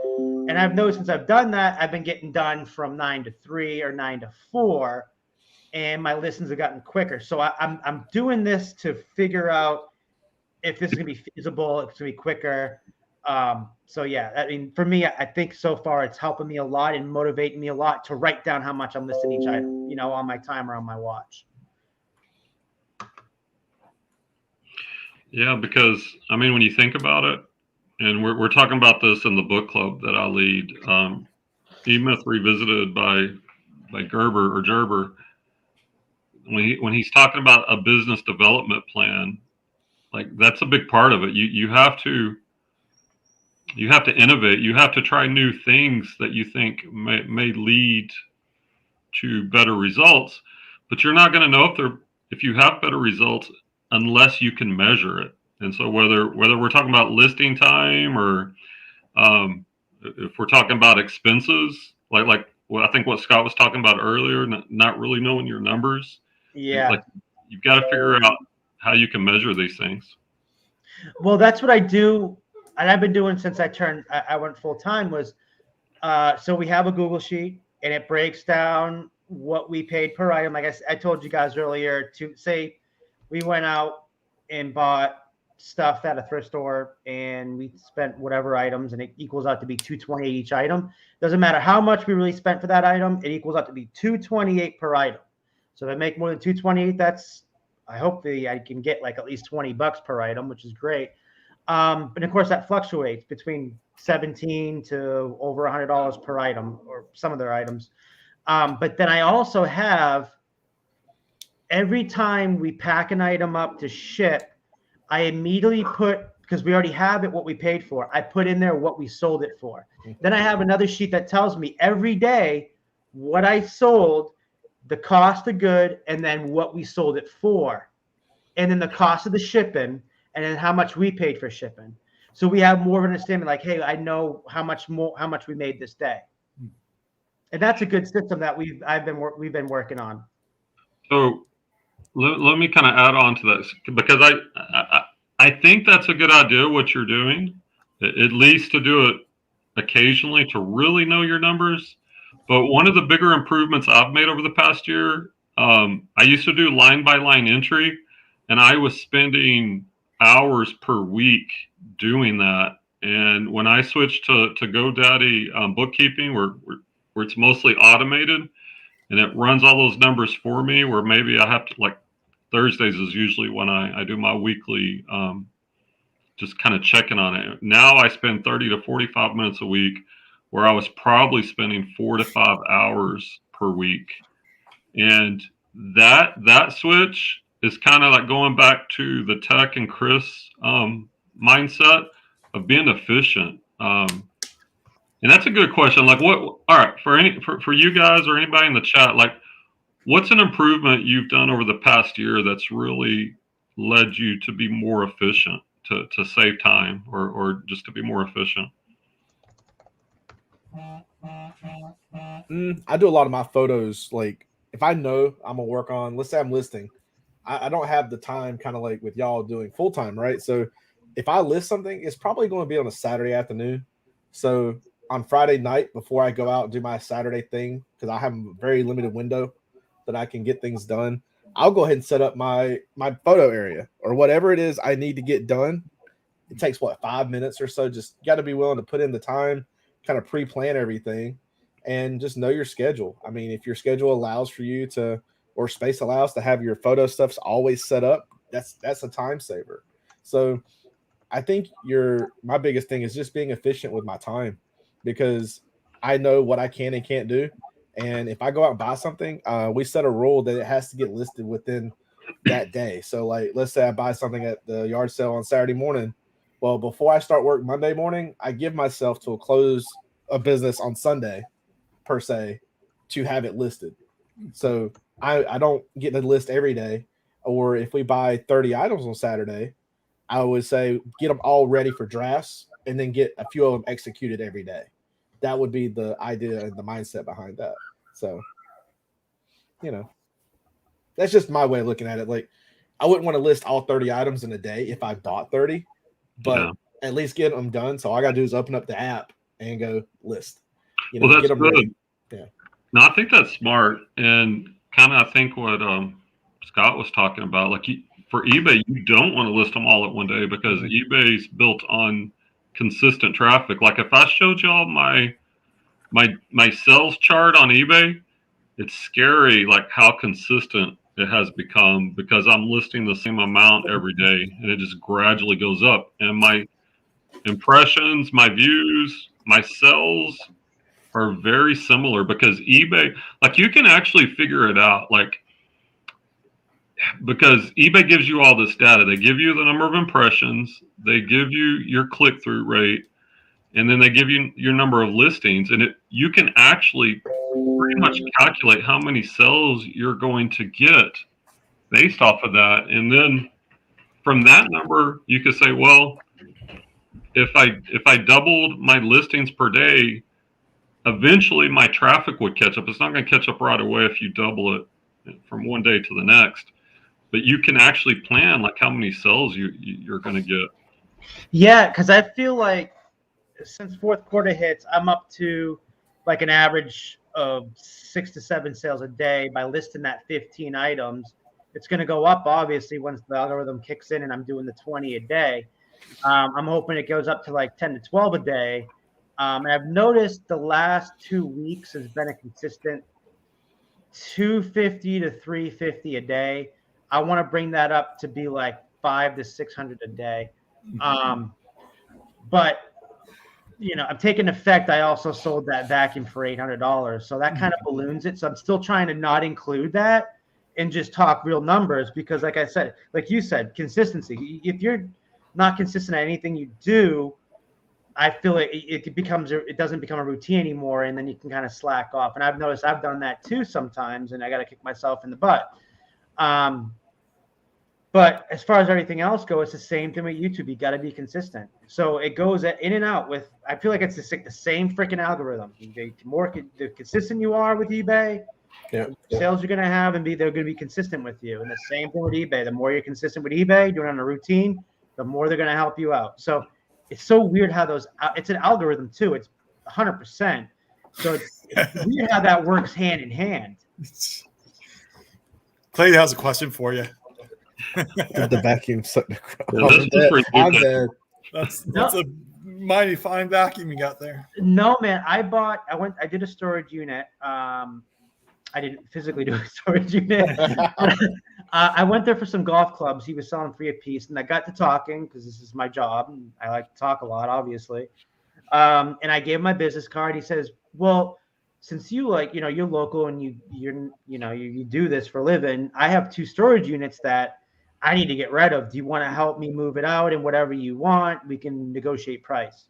and I've noticed since I've done that, I've been getting done from 9 to 3 or 9 to 4, and my listens have gotten quicker. So I'm doing this to figure out if this is gonna be feasible, if it's gonna be quicker. So yeah, I mean, for me, I think so far it's helping me a lot and motivating me a lot to write down how much I'm listing each item, you know, on my timer on my watch. Yeah, because I mean, when you think about it, and we're talking about this in the book club that I lead, E-Myth Revisited by Gerber or Gerber. When he's talking about a business development plan, like that's a big part of it. You have to innovate. You have to try new things that you think may lead to better results, but you're not going to know if you have better results unless you can measure it. And so whether we're talking about listing time or if we're talking about expenses, like well, I think what Scott was talking about earlier, not really knowing your numbers. Yeah. Like you've got to figure out how you can measure these things. Well, that's what I do. And I've been doing since I went full time was, so we have a Google sheet and it breaks down what we paid per item. Like I told you guys earlier, to say we went out and bought stuff at a thrift store and we spent whatever items and it equals out to be $228 each item. Doesn't matter how much we really spent for that item, it equals out to be $228 per item. So if I make more than $228, I hope I can get like at least $20 per item, which is great. But of course that fluctuates between $17 to over $100 per item or some of their items. But then I also have, every time we pack an item up to ship, I immediately put, because we already have it, what we paid for, I put in there what we sold it for. Then I have another sheet that tells me every day what I sold, the cost of good, and then what we sold it for. And then the cost of the shipping, and then how much we paid for shipping. So we have more of an understanding, like, hey, I know how much we made this day. And that's a good system that we've been working on. So let me kind of add on to that, because I think that's a good idea what you're doing, at least to do it occasionally to really know your numbers. But one of the bigger improvements I've made over the past year, I used to do line by line entry, and I was spending hours per week doing that. And when I switched to GoDaddy bookkeeping, where it's mostly automated and it runs all those numbers for me, where maybe I have to, like, Thursdays is usually when I do my weekly, just kind of checking on it. Now I spend 30 to 45 minutes a week, where I was probably spending 4 to 5 hours per week. And that switch is kind of like going back to the Tech and Chris mindset of being efficient. And that's a good question. Like, all right, for you guys or anybody in the chat, like, what's an improvement you've done over the past year that's really led you to be more efficient, to save time, or just to be more efficient? I do a lot of my photos. Like, if I know I'm gonna work on, let's say I'm listing, I don't have the time, kind of like with y'all doing full time, right? So if I list something, it's probably going to be on a Saturday afternoon. So on Friday night, before I go out and do my Saturday thing, because I have a very limited window that I can get things done, I'll go ahead and set up my photo area or whatever it is I need to get done. It takes 5 minutes or so. Just got to be willing to put in the time, kind of pre-plan everything, and just know your schedule. I mean, if your schedule allows for you to, or space allows to have your photo stuffs always set up, that's a time saver. So I think my biggest thing is just being efficient with my time, because I know what I can and can't do. And if I go out and buy something, we set a rule that it has to get listed within that day. So, like, let's say I buy something at the yard sale on Saturday morning. Well, before I start work Monday morning, I give myself till close of business on Sunday, per se, to have it listed. So I don't get the list every day. Or if we buy 30 items on Saturday, I would say get them all ready for drafts and then get a few of them executed every day. That would be the idea and the mindset behind that. So, that's just my way of looking at it. Like, I wouldn't want to list all 30 items in a day if I bought 30, but at least get them done. So all I got to do is open up the app and go list. Well, that's get them good. ready. Yeah. No, I think that's smart. And kind of, I think what Scott was talking about, like, for eBay, you don't want to list them all at one day, because eBay's built on consistent traffic. Like, if I showed y'all my sales chart on eBay, it's scary, like, how consistent it has become, because I'm listing the same amount every day and it just gradually goes up. And my impressions, my views, my sales are very similar, because eBay, like, you can actually figure it out, like, because eBay gives you all this data. They give you the number of impressions, they give you your click-through rate, and then they give you your number of listings. And you can actually pretty much calculate how many sales you're going to get based off of that. And then from that number, you could say, well, if I doubled my listings per day, eventually my traffic would catch up. It's not going to catch up right away if you double it from one day to the next. But you can actually plan, like, how many sales you're going to get. Yeah, because I feel like since fourth quarter hits, I'm up to like an average of 6 to 7 sales a day by listing that 15 items. It's going to go up, obviously, once the algorithm kicks in and I'm doing the 20 a day. I'm hoping it goes up to like 10 to 12 a day. And I've noticed the last 2 weeks has been a consistent 250 to 350 a day. I want to bring that up to be like 500 to 600 a day. But I'm taking effect. I also sold that vacuum for $800. So that kind of balloons it. So I'm still trying to not include that and just talk real numbers, because like I said, like you said, consistency. If you're not consistent at anything you do, I feel it doesn't become a routine anymore, and then you can kind of slack off. And I've noticed I've done that too sometimes, and I got to kick myself in the butt. But as far as everything else goes, it's the same thing with YouTube. You got to be consistent. So it goes in and out with, I feel like it's the same freaking algorithm. The consistent you are with eBay, the sales you're going to have, and they're going to be consistent with you. And the same thing with eBay. The more you're consistent with eBay, doing it on a routine, the more they're going to help you out. So it's so weird how it's an algorithm too. It's 100%. So weird how that works hand in hand. Clay has a question for you. The vacuum. I'm dead. That's a mighty fine vacuum you got there. No, man, I did a storage unit. I didn't physically do a storage unit. I went there for some golf clubs. He was selling 3 a piece, and I got to talking because this is my job, and I like to talk a lot, obviously. And I gave him my business card. He says, "Well, since you you're local and you do this for a living, I have 2 storage units that I need to get rid of. Do you want to help me move it out? And whatever you want, we can negotiate price."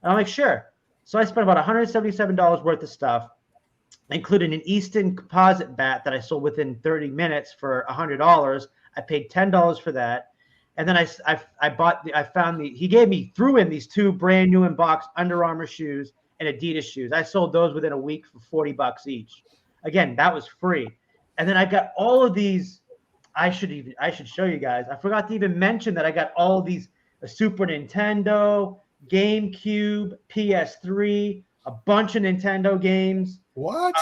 And I'm like, "Sure." So I spent about $177 worth of stuff, including an Easton composite bat that I sold within 30 minutes for $100. I paid $10 for that. And then he threw in these 2 brand new in box Under Armour shoes and Adidas shoes. I sold those within a week for $40 each. Again, that was free. And then I got all of these. I should show you guys. I forgot to even mention that I got all of these: a Super Nintendo, GameCube, PS3, a bunch of Nintendo games. What?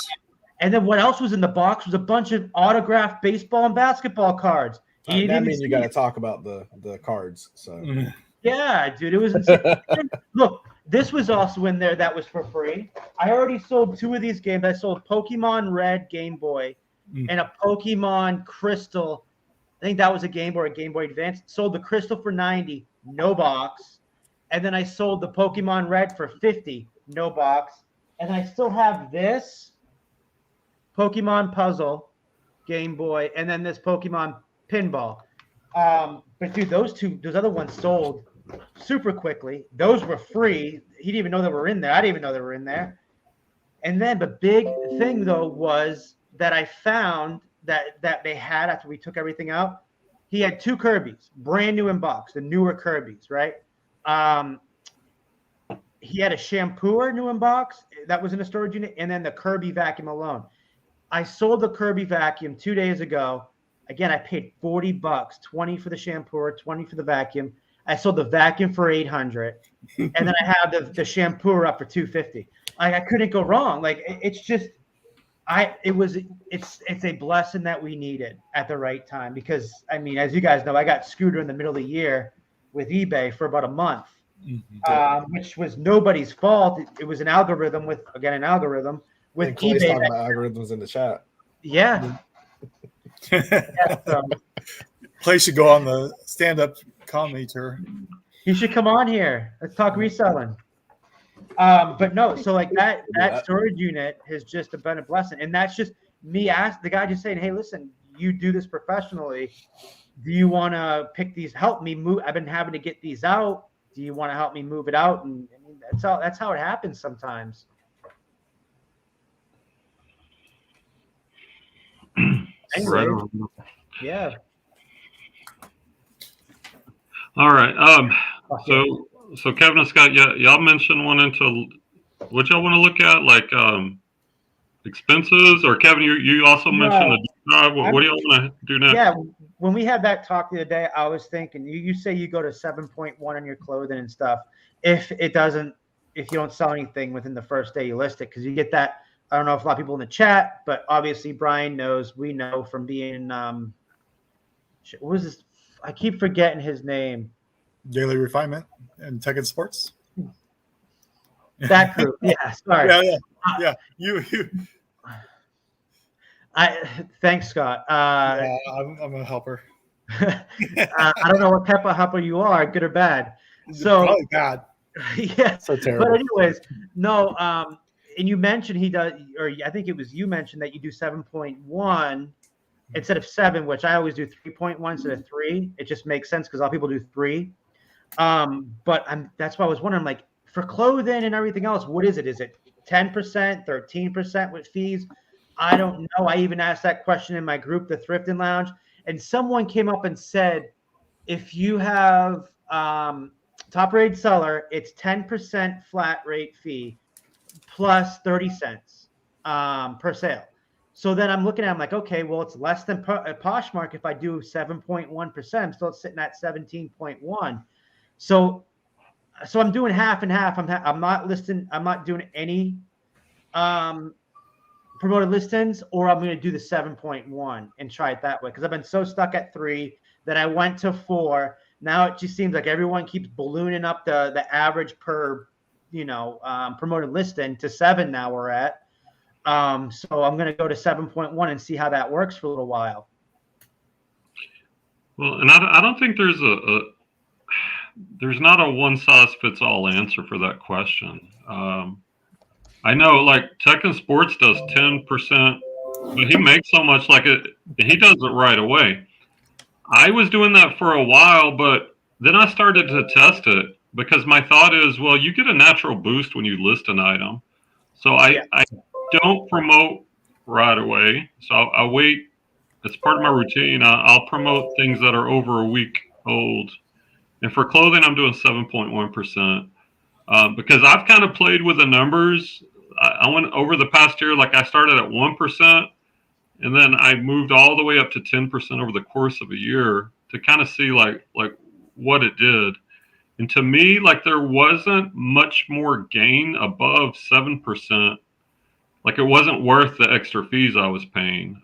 And then what else was in the box was a bunch of autographed baseball and basketball cards. That means you got to talk about the cards. So yeah, dude, it was insane. Look, this was also in there. That was for free. I already sold 2 of these games. I sold Pokemon Red Game Boy and a Pokemon Crystal. I think that was a Game Boy or a Game Boy Advance. Sold the Crystal for $90, no box. And then I sold the Pokemon Red for $50, no box. And I still have this Pokemon Puzzle Game Boy, and then this Pokemon Pinball. But dude, those other ones sold super quickly. Those were free. He didn't even know they were in there. I didn't even know they were in there. And then the big thing though was that I found that they had after we took everything out. He had 2 Kirby's, brand new in box, the newer Kirby's, right? He had a shampooer new in box that was in a storage unit, and then the Kirby vacuum alone. I sold the Kirby vacuum 2 days ago. Again, I paid $40, 20 for the shampooer, 20 for the vacuum. I sold the vacuum for $800, and then I have the shampooer up for $250. I couldn't go wrong. Like it's just, it's a blessing that we needed at the right time, because I mean, as you guys know, I got screwed in the middle of the year with eBay for about a month. Which was nobody's fault. It was an algorithm with eBay. Talking about algorithms in the chat. Yeah. Clay should go on the stand-up comedy tour. He should come on here. Let's talk reselling. But no, so like that storage unit has just been a blessing, and that's just me asking the guy, just saying, "Hey, listen, you do this professionally. Do you want to pick these? Help me move. I've been having to get these out. Do you want to help me move it out?" And I mean, that's how it happens sometimes. Anyway, yeah. All right. So Kevin and Scott, y'all mentioned wanting to. What y'all want to look at, like expenses, or Kevin, you also mentioned a deep dive. What do y'all want to do next? Yeah. When we had that talk the other day, I was thinking, you say you go to 7.1 on your clothing and stuff. If you don't sell anything within the first day you list it, because you get that. I don't know if a lot of people in the chat, but obviously Brian knows. We know from being what was this? I keep forgetting his name. Daily Refinement and Tech and Sports. That group, yeah. Sorry. Yeah. You. Thanks, Scott. Yeah, I'm a helper. I don't know what type of helper you are, good or bad. So probably bad. Yeah. So terrible. But anyways, no. And you mentioned he does, or I think it was you mentioned that you do 7.1 instead of 7, which I always do 3.1 instead of 3. It just makes sense because a lot of people do 3. But that's why I was wondering, like, for clothing and everything else, what is it? Is it 10%, 13% with fees? I don't know. I even asked that question in my group, the Thrifting Lounge, and someone came up and said, if you have top rated seller, it's 10% flat rate fee plus 30 cents per sale. So then I'm looking at it, I'm like, okay, well, it's less than Poshmark. If I do 7.1%, I'm still sitting at 17.1. So I'm doing half and half. I'm not listing. I'm not doing any promoted listings, or I'm going to do the 7.1 and try it that way. Because I've been so stuck at 3 that I went to 4. Now it just seems like everyone keeps ballooning up the average per, promoted listing to 7. Now we're at. So I'm going to go to 7.1 and see how that works for a little while. Well, and I don't think there's not a one size fits all answer for that question. I know like Tech and Sports does 10%, but he makes so much he does it right away. I was doing that for a while, but then I started to test it because my thought is, well, you get a natural boost when you list an item. So I don't promote right away. So I wait. It's part of my routine. I'll promote things that are over a week old. And for clothing, I'm doing 7.1%. Because I've kind of played with the numbers. I went over the past year, like I started at 1%, and then I moved all the way up to 10% over the course of a year to kind of see like what it did. And to me, like there wasn't much more gain above 7%. Like it wasn't worth the extra fees I was paying.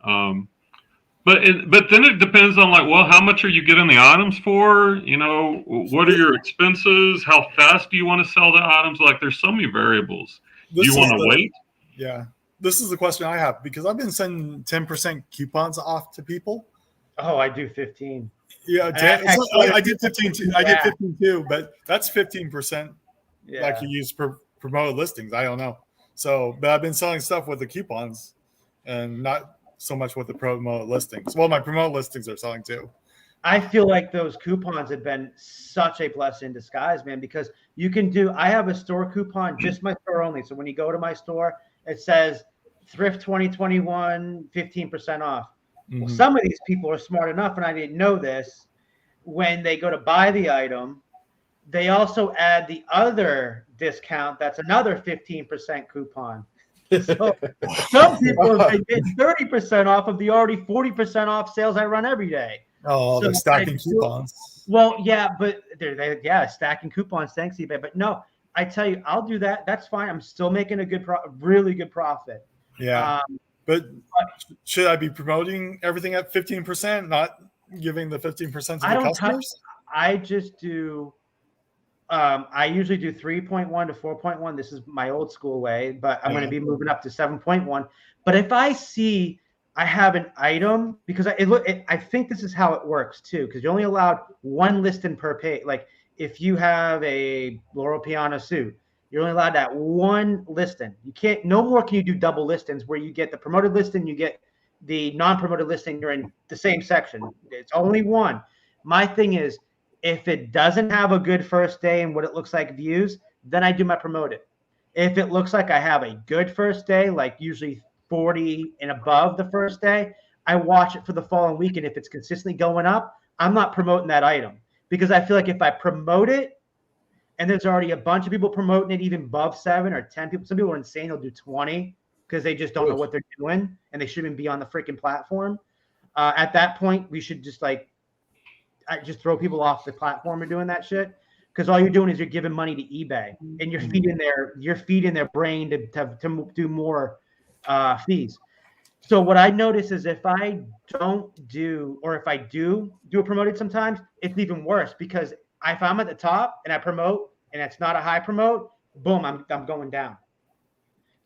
But then it depends on like, well, how much are you getting the items for? What are your expenses? How fast do you want to sell the items? Like there's so many variables. Do you want to wait? Yeah. This is the question I have because I've been sending 10% coupons off to people. Oh, I do 15. Yeah. I did 15 too. I did 15 too, but that's 15% like you use for promoted listings. I don't know. So, but I've been selling stuff with the coupons and not so much with the promoted listings. Well, my promoted listings are selling too. I feel like those coupons have been such a blessing in disguise, man, because I have a store coupon, just my store only. So when you go to my store, it says Thrift 2021, 15% off. Mm-hmm. Well, some of these people are smart enough, and I didn't know this, when they go to buy the item, they also add the other discount. That's another 15% coupon. So some people they get 30% off of the already 40% off sales I run every day. Oh, they're stacking coupons. Well, yeah, but they're stacking coupons. Thanks, eBay. But no, I tell you, I'll do that. That's fine. I'm still making a really good profit. Yeah, but should I be promoting everything at 15%, not giving the 15% to the customers? I just do. I usually do 3.1 to 4.1. This is my old school way, but I'm going to be moving up to 7.1. But if I see I have an item, because I think this is how it works too, because you're only allowed one listing per page. Like if you have a Laurel Piana suit, you're only allowed that one listing. You can't, no more can you do double listings where you get the promoted listing, you get the non-promoted listing, you're in the same section. It's only one. My thing is, if it doesn't have a good first day and what it looks like views, then I do my promoted. If it looks like I have a good first day, like usually 40 and above the first day, I watch it for the following week. And if it's consistently going up, I'm not promoting that item, because I feel like if I promote it and there's already a bunch of people promoting it even above 7 or 10 people, some people are insane. They'll do 20 because they just don't know what they're doing and they shouldn't be on the freaking platform. At that point, we should just just throw people off the platform and doing that shit, because all you're doing is you're giving money to eBay and you're feeding their brain to do more fees. So what I notice is if I don't do, or if I do a promoted sometimes, it's even worse, because if I'm at the top and I promote and it's not a high promote, boom, I'm going down.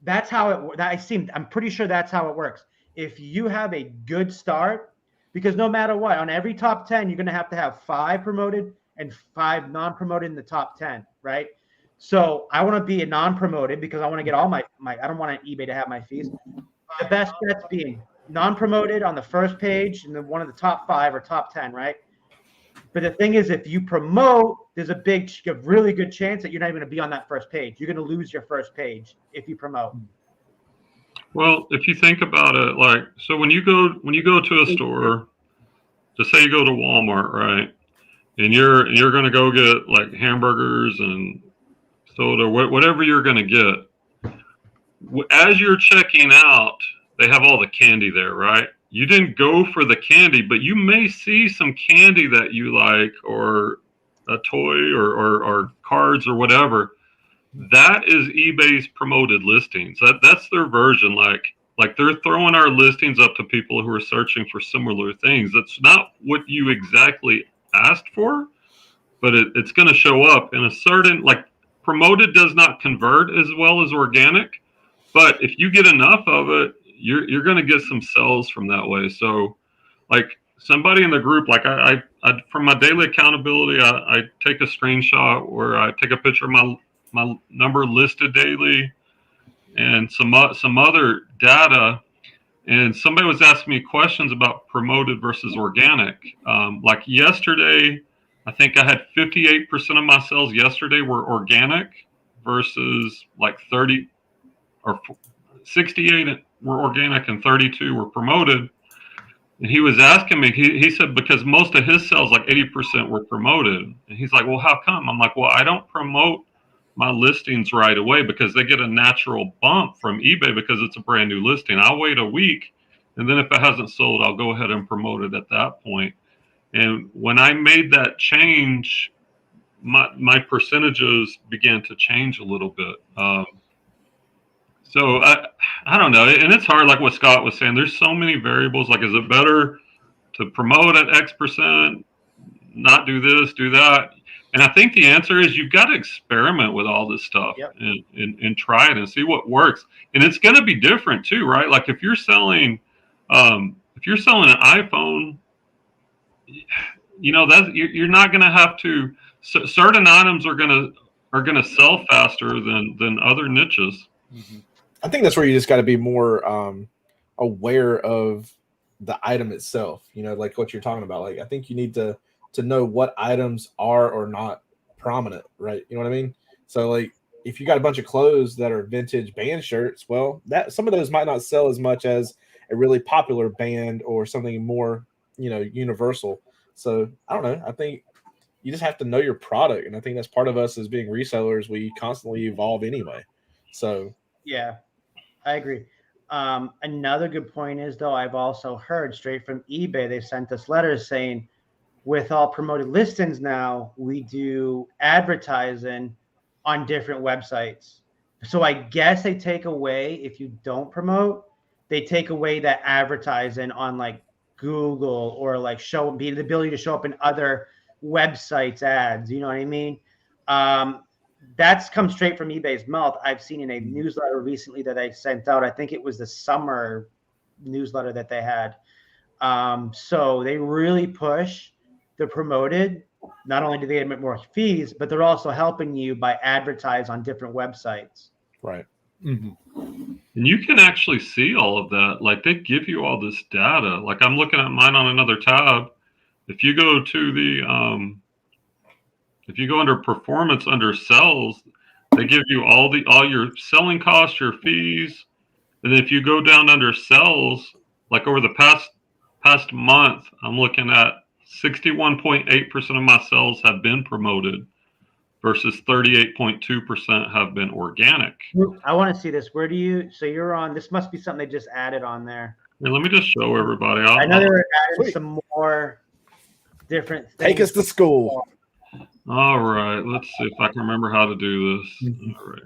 That's how I'm pretty sure that's how it works. If you have a good start, because no matter what, on every top 10, you're going to have 5 promoted and 5 non-promoted in the top 10, right? So I want to be a non-promoted because I want to get all my I don't want eBay to have my fees. The best bets being non-promoted on the first page and then one of the top 5 or top 10, right? But the thing is, if you promote, there's a really good chance that you're not even going to be on that first page. You're going to lose your first page if you promote. Well, if you think about it, like, so when you go to a store, just say you go to Walmart, right? And you're going to go get like hamburgers and soda, whatever you're going to get. As you're checking out, they have all the candy there, right? You didn't go for the candy, but you may see some candy that you like, or a toy or cards or whatever. That is eBay's promoted listings. That's their version. Like Like they're throwing our listings up to people who are searching for similar things. That's not what you exactly asked for, but it's going to show up in a certain, like, promoted does not convert as well as organic, but if you get enough of it, you're going to get some sales from that way. So like somebody in the group, like I from my daily accountability, I take a screenshot where I take a picture of my number listed daily and some other data. And somebody was asking me questions about promoted versus organic. Like yesterday, I think I had 58% of my sales yesterday were organic versus like 30 or 68 were organic and 32 were promoted. And he was asking me, he said, because most of his sales, like 80% were promoted. And he's like, well, how come? I'm like, well, I don't promote my listings right away because they get a natural bump from eBay because it's a brand new listing. I'll wait a week. And then if it hasn't sold, I'll go ahead and promote it at that point. And when I made that change, my percentages began to change a little bit. So I don't know. And it's hard, like what Scott was saying. There's so many variables. Like, is it better to promote at X%, not do this, do that? And I think the answer is you've got to experiment with all this stuff and try it and see what works. And it's going to be different too, right? Like if you're selling an iPhone, you know, that you're not going to have to. Certain items are going to sell faster than other niches. Mm-hmm. I think that's where you just got to be more aware of the item itself. You know, like what you're talking about. Like I think you need to know what items are or not prominent, right? You know what I mean? So like if you got a bunch of clothes that are vintage band shirts, well, that some of those might not sell as much as a really popular band or something more, you know, universal. So I don't know. I think you just have to know your product. And I think that's part of us as being resellers. We constantly evolve anyway. So yeah, I agree. Another good point is, though, I've also heard straight from eBay, they sent us letters saying, with all promoted listings now, we do advertising on different websites. So I guess they take away, if you don't promote, they take away that advertising on like Google or like the ability to show up in other websites ads. You know what I mean? That's come straight from eBay's mouth. I've seen in a newsletter recently that I sent out. I think it was the summer newsletter that they had. So they really push the promoted. Not only do they admit more fees, but they're also helping you by advertise on different websites. Right. Mm-hmm. And you can actually see all of that. Like they give you all this data. Like I'm looking at mine on another tab. If you go to the if you go under performance under sales, they give you all your selling costs, your fees. And then if you go down under sales, like over the past month, I'm looking at 61.8% of my sales have been promoted versus 38.2% have been organic. I want to see this. So you're on, this must be something they just added on there. And let me just show everybody. I know they were adding some more different things. Take us to school. All right. Let's see if I can remember how to do this. Mm-hmm. All right.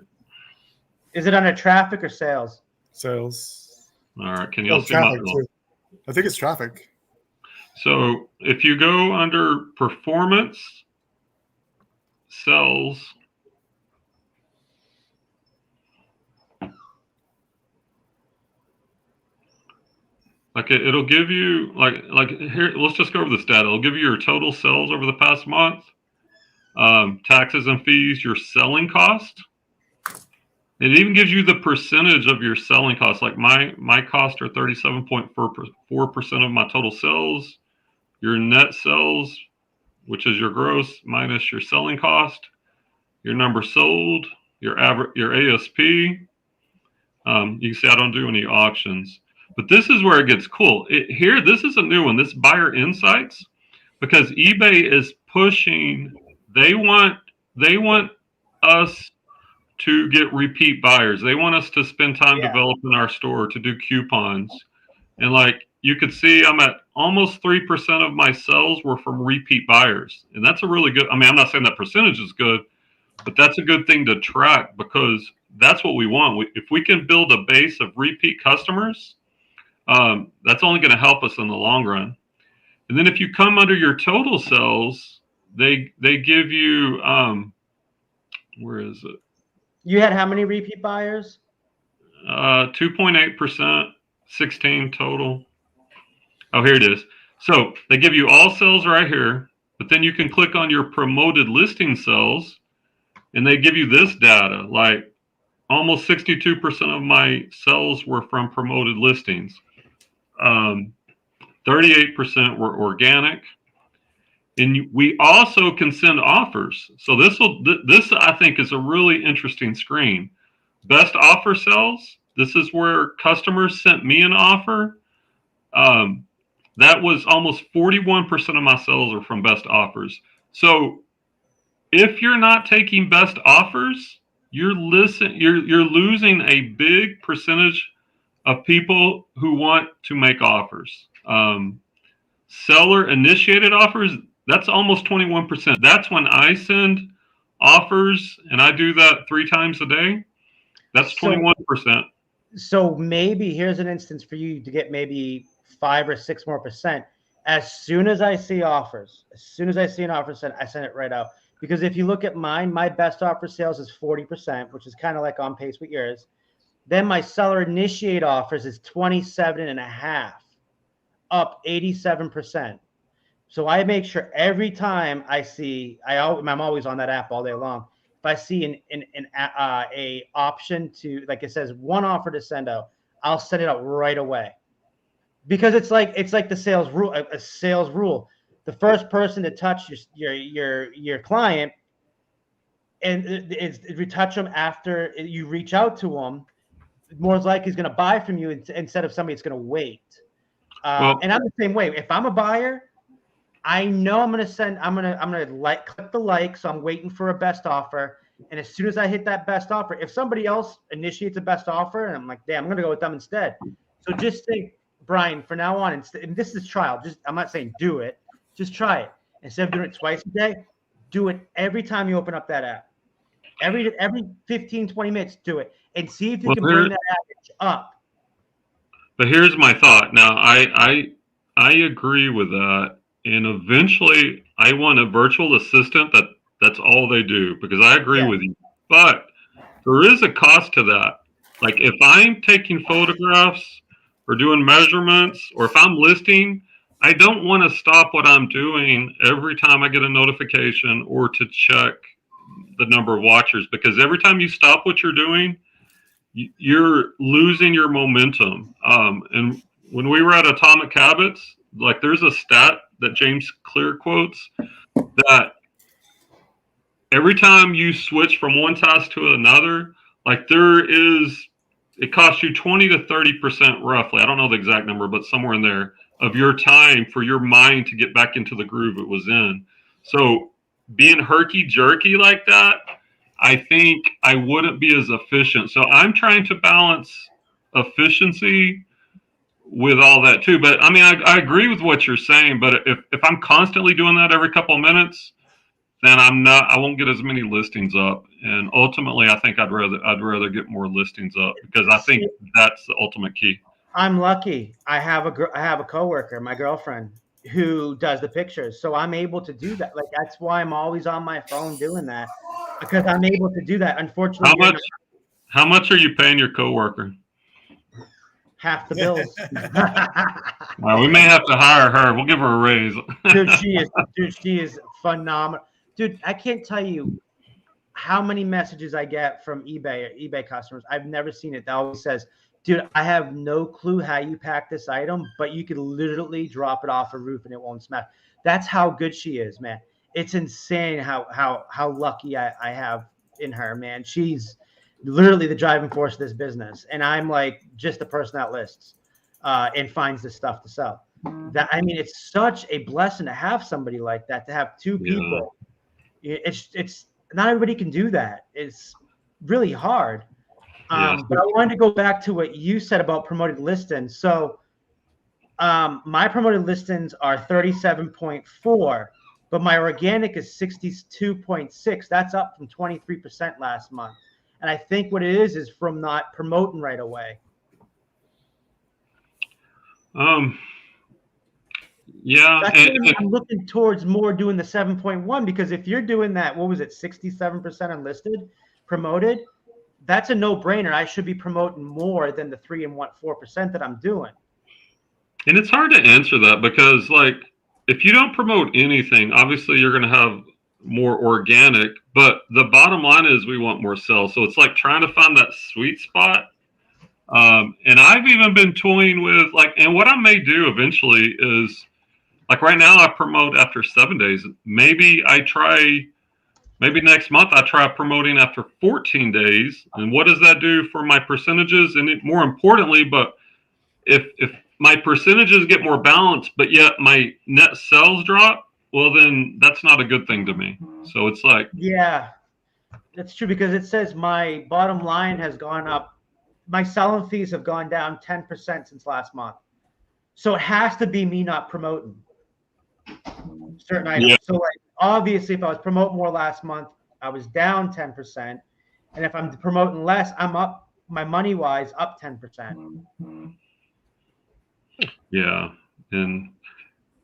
Is it under traffic or sales? Sales. All right. Can y'all see my too. I think it's traffic. So if you go under performance, sales, like it'll give you like here, let's just go over this data. It'll give you your total sales over the past month, taxes and fees, your selling cost. It even gives you the percentage of your selling costs. Like my costs are 37.4% of my total sales. Your net sales, which is your gross minus your selling cost, your number sold, your average, your ASP. You can see I don't do any auctions, but this is where it gets cool. This is a new one. This buyer insights, because eBay is pushing. They want us to get repeat buyers. They want us to spend time developing our store, to do coupons, and like you could see, I'm at almost 3% of my sales were from repeat buyers, and that's a really good. I mean, I'm not saying that percentage is good, but that's a good thing to track because that's what we want. If we can build a base of repeat customers, that's only going to help us in the long run. And then if you come under your total sales, they give you, where is it? You had how many repeat buyers? 2.8%, 16 total. Oh, here it is. So they give you all sales right here, but then you can click on your promoted listing sales, and they give you this data. Like almost 62% of my sales were from promoted listings. 38% were organic. And we also can send offers. So this I think is a really interesting screen. Best offer sales. This is where customers sent me an offer. That was almost 41% of my sales are from best offers. So if you're not taking best offers, you're losing a big percentage of people who want to make offers. Seller initiated offers, that's almost 21%. That's when I send offers, and I do that 3 times a day. That's 21%. So maybe here's an instance for you to get maybe 5 or 6 more percent. As soon as I see offers, as soon as I see an offer sent, I send it right out. Because if you look at mine, my best offer sales is 40%, which is kind of like on pace with yours. Then my seller initiate offers is 27.5, up 87%. So I make sure every time I see, I'm always on that app all day long. If I see a option to, like it says, one offer to send out, I'll send it out right away. Because it's like the sales rule, a sales rule. The first person to touch your client, and if you touch them after you reach out to them, more likely he's going to buy from you instead of somebody that's going to wait. And I'm the same way. If I'm a buyer, I know I'm going to click the like. So I'm waiting for a best offer. And as soon as I hit that best offer, if somebody else initiates a best offer and I'm like, damn, I'm going to go with them instead. So just think, Brian, for now on, and this is trial. I'm not saying do it. Just try it. Instead of doing it twice a day, do it every time you open up that app. Every 15, 20 minutes, do it. And see if you can bring that average up. But here's my thought. Now, I agree with that. And eventually, I want a virtual assistant that's all they do, because I agree with you. But there is a cost to that. Like if I'm taking photographs or doing measurements, or if I'm listing, I don't want to stop what I'm doing every time I get a notification or to check the number of watchers, because every time you stop what you're doing, you're losing your momentum. And when we were at Atomic Habits, like there's a stat that James Clear quotes that every time you switch from one task to another, like it costs you 20 to 30% roughly. I don't know the exact number, but somewhere in there of your time for your mind to get back into the groove it was in. So being herky-jerky like that, I think I wouldn't be as efficient. So I'm trying to balance efficiency with all that too. But I mean, I agree with what you're saying, but if I'm constantly doing that every couple of minutes, then I won't get as many listings up. And ultimately, I think I'd rather get more listings up, because I think that's the ultimate key. I'm lucky. I have a coworker, my girlfriend, who does the pictures. So I'm able to do that. Like, that's why I'm always on my phone doing that, because I'm able to do that. Unfortunately, how much are you paying your coworker? Half the bills. Well, we may have to hire her. We'll give her a raise. She is phenomenal. Dude, I can't tell you how many messages I get from eBay customers. I've never seen it. That always says, dude, I have no clue how you pack this item, but you could literally drop it off a roof and it won't smash. That's how good she is, man. It's insane how lucky I have in her, man. She's literally the driving force of this business. And I'm like just the person that lists and finds the stuff to sell. That, I mean, it's such a blessing to have somebody like that, to have two people. It's not everybody can do that. It's really hard. But I wanted to go back to what you said about promoted listings. So my promoted listings are 37.4, but my organic is 62.6. That's up from 23% last month. And I think what it is from not promoting right away. Yeah. I'm looking towards more doing the 7.1, because if you're doing that, what was it, 67% unlisted, promoted, that's a no-brainer. I should be promoting more than the 3.4% that I'm doing. And it's hard to answer that because, like, if you don't promote anything, obviously you're going to have more organic. But the bottom line is we want more sales. So it's like trying to find that sweet spot. And I've even been toying with, like, and what I may do eventually is, like, right now I promote after 7 days. Maybe next month I try promoting after 14 days. And what does that do for my percentages? And more importantly, but if my percentages get more balanced, but yet my net sales drop, well, then that's not a good thing to me. So it's like, yeah, that's true, because it says my bottom line has gone up. My selling fees have gone down 10% since last month. So it has to be me not promoting certain items. Yeah. So, like, obviously, if I was promoting more last month, I was down 10%. And if I'm promoting less, I'm up, my money wise, up 10%. yeah. And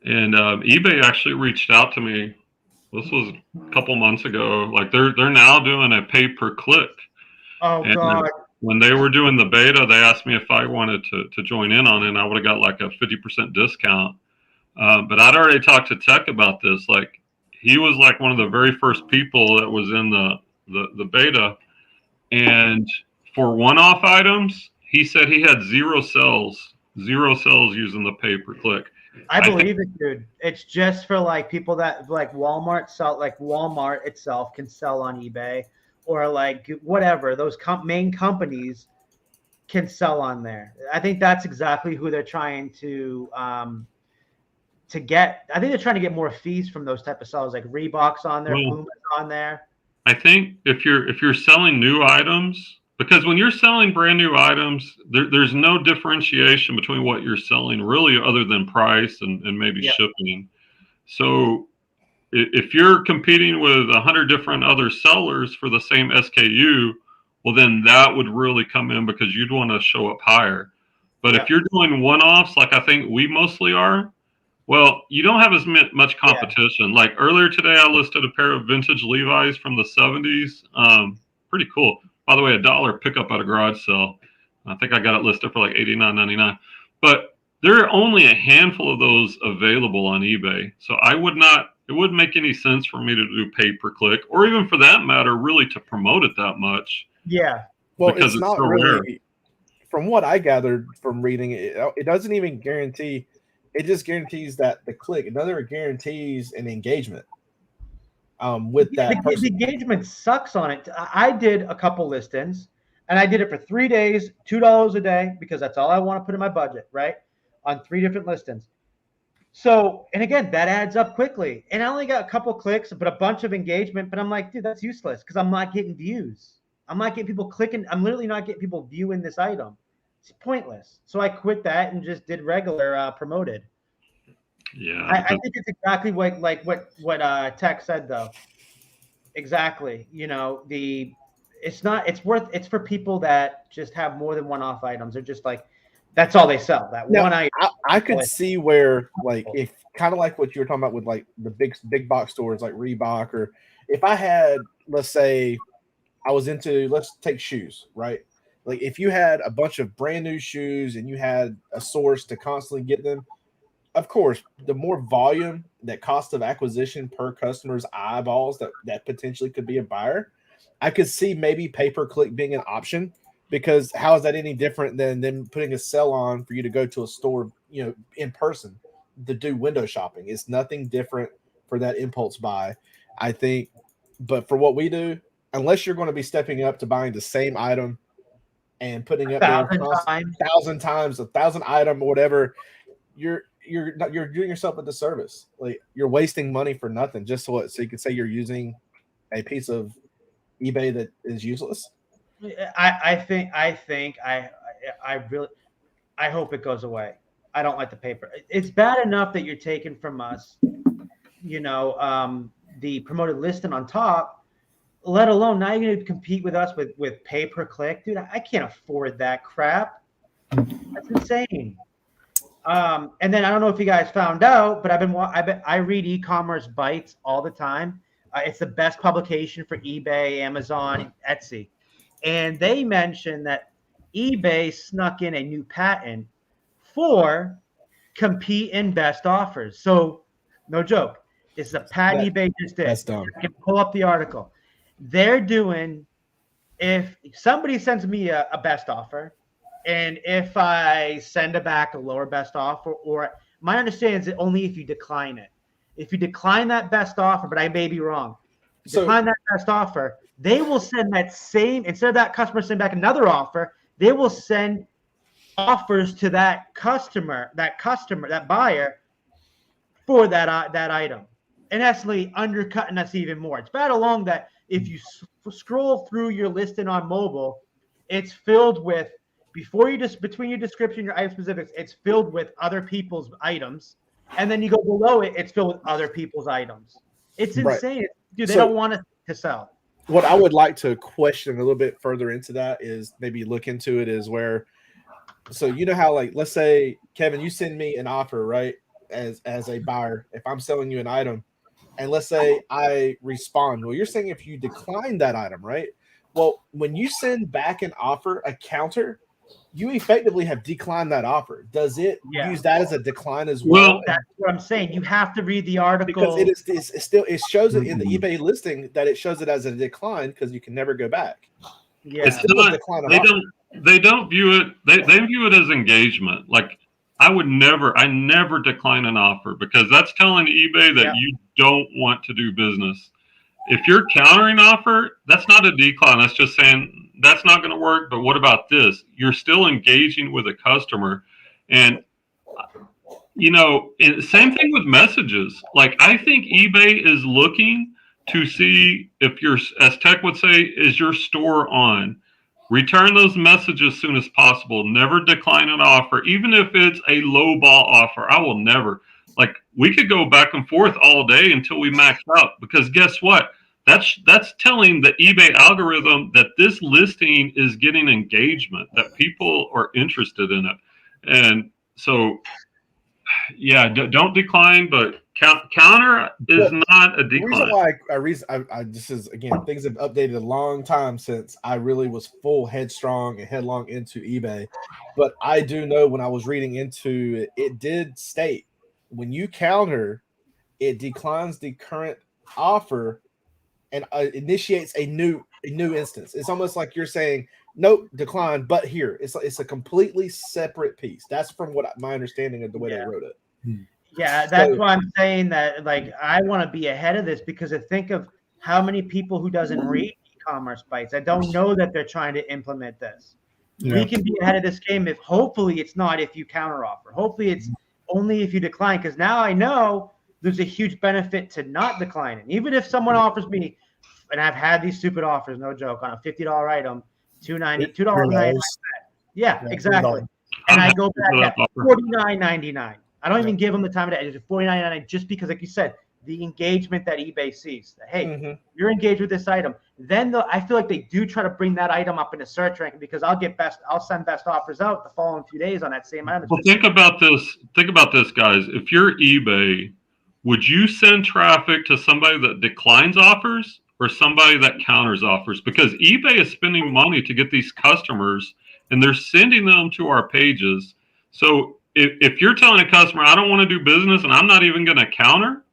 eBay actually reached out to me. This was a couple months ago. Like, they're now doing a pay per click. Oh, and God. When they were doing the beta, they asked me if I wanted to join in on it, and I would have got like a 50% discount. But I'd already talked to Tech about this. Like, he was like one of the very first people that was in the beta. And for one-off items, he said he had zero sales using the pay per click. I believe it, dude. It's just for, like, people that, like, Walmart itself can sell on eBay, or like whatever, those main companies can sell on there. I think that's exactly who they're trying to get. I think they're trying to get more fees from those type of sellers, like Reebok's on there, Puma's on there. I think if you're selling new items, because when you're selling brand new items, there's no differentiation between what you're selling really, other than price and maybe shipping. So if you're competing with 100 different other sellers for the same SKU, well, then that would really come in, because you'd want to show up higher. But if you're doing one-offs, like I think we mostly are, well, you don't have as much competition. Like earlier today, I listed a pair of vintage Levi's from the 70s. Pretty cool. By the way, $1 pickup at a garage sale. I think I got it listed for like $89.99. But there are only a handful of those available on eBay. So it wouldn't make any sense for me to do pay per click, or even for that matter, really to promote it that much. Yeah. Well, because it's not so really, rare. From what I gathered from reading it, it doesn't even guarantee. It just guarantees that the click. It never guarantees an engagement with that person. The engagement sucks on it. I did a couple listings, and I did it for 3 days, $2 a day, because that's all I want to put in my budget, right? On 3 different listings. So, and again, that adds up quickly. And I only got a couple clicks, but a bunch of engagement. But I'm like, dude, that's useless, because I'm not getting views. I'm not getting people clicking. I'm literally not getting people viewing this item. It's pointless. So I quit that and just did regular promoted. Yeah, I think it's exactly what Tech said, though. Exactly. You know, it's for people that just have more than one-off items. They're just like, that's all they sell. That now, one item. I could see where, like, if kind of like what you were talking about with like the big box stores like Reebok, or if I had, let's say, let's take shoes, right? Like, if you had a bunch of brand new shoes and you had a source to constantly get them, of course, the more volume, that cost of acquisition per customer's eyeballs that potentially could be a buyer, I could see maybe pay-per-click being an option, because how is that any different than them putting a sell on for you to go to a store, in person to do window shopping? It's nothing different for that impulse buy, I think. But for what we do, unless you're going to be stepping up to buying the same item and putting up there 1,000 times, 1,000 item or whatever, you're doing yourself a disservice. Like, you're wasting money for nothing, just so you can say you're using a piece of eBay that is useless. I hope it goes away. I don't like the paper. It's bad enough that you're taking from us, the promoted listing on top, let alone now you're going to compete with us with pay per click. Dude, I can't afford that crap. That's insane. And then I don't know if you guys found out, but I read e-commerce bites all the time. It's the best publication for eBay, Amazon, Etsy. And they mentioned that eBay snuck in a new patent for compete in best offers. So no joke. It's a patent eBay just did. That's dumb. I can pull up the article. They're doing, if somebody sends me a best offer, and if I send it back a lower best offer, or my understanding is that only if you decline it. If you decline that best offer, but I may be wrong, decline that best offer, they will send that same, instead of that customer sending back another offer, they will send offers to that customer, that buyer for that item, and actually undercutting us even more. It's bad along that if you scroll through your listing on mobile, it's filled with, between your description, your item specifics, it's filled with other people's items. And then you go below it, it's filled with other people's items. It's insane. Right. Dude, they don't want us to sell. What I would like to question a little bit further into that is maybe look into it is where, so you know how, like, let's say, Kevin, you send me an offer, right? As a buyer, if I'm selling you an item, and let's say I respond, well, you're saying if you decline that item, right? Well, when you send back an offer, a counter, you effectively have declined that offer. Does it use that as a decline as well? Well, that's what I'm saying. You have to read the article because it shows it in the eBay listing that it shows it as a decline because you can never go back. Yeah, it's not, they don't view it. They view it as engagement. Like I never decline an offer because that's telling eBay that you don't want to do business. If you're countering offer, that's not a decline. That's just saying that's not going to work. But what about this? You're still engaging with a customer. And, you know, same thing with messages. Like I think eBay is looking to see if you're, as Tech would say, is your store on? Return those messages as soon as possible. Never decline an offer, even if it's a low ball offer. I will never. Like we could go back and forth all day until we max out because guess what? That's telling the eBay algorithm that this listing is getting engagement, that people are interested in it. And so, yeah, don't decline, but counter is not a decline. The reason why I this is, again, things have updated a long time since I really was full headstrong and headlong into eBay. But I do know when I was reading into it, it did state when you counter, it declines the current offer and initiates a new instance. It's almost like you're saying, nope, decline, but here. It's a completely separate piece. That's from what my understanding of the way they wrote it. Yeah, that's why I'm saying that, like, I want to be ahead of this because I think of how many people who doesn't read e-commerce bites. I don't know that they're trying to implement this. Yeah. We can be ahead of this game if hopefully it's not if you counteroffer. Hopefully it's only if you decline, because now I know there's a huge benefit to not declining. Even if someone offers me, and I've had these stupid offers, no joke, on a $50 item, $2.99. Yeah, exactly. And I go back at $49.99. I don't even give them the time of day. It's $49.99 just because, like you said, the engagement that eBay sees. Hey, you're engaged with this item. Then I feel like they do try to bring that item up in the search ranking because I'll send best offers out the following few days on that same item. Well, think about this, guys. If you're eBay, would you send traffic to somebody that declines offers or somebody that counters offers? Because eBay is spending money to get these customers, and they're sending them to our pages. So if you're telling a customer, I don't want to do business and I'm not even going to counter,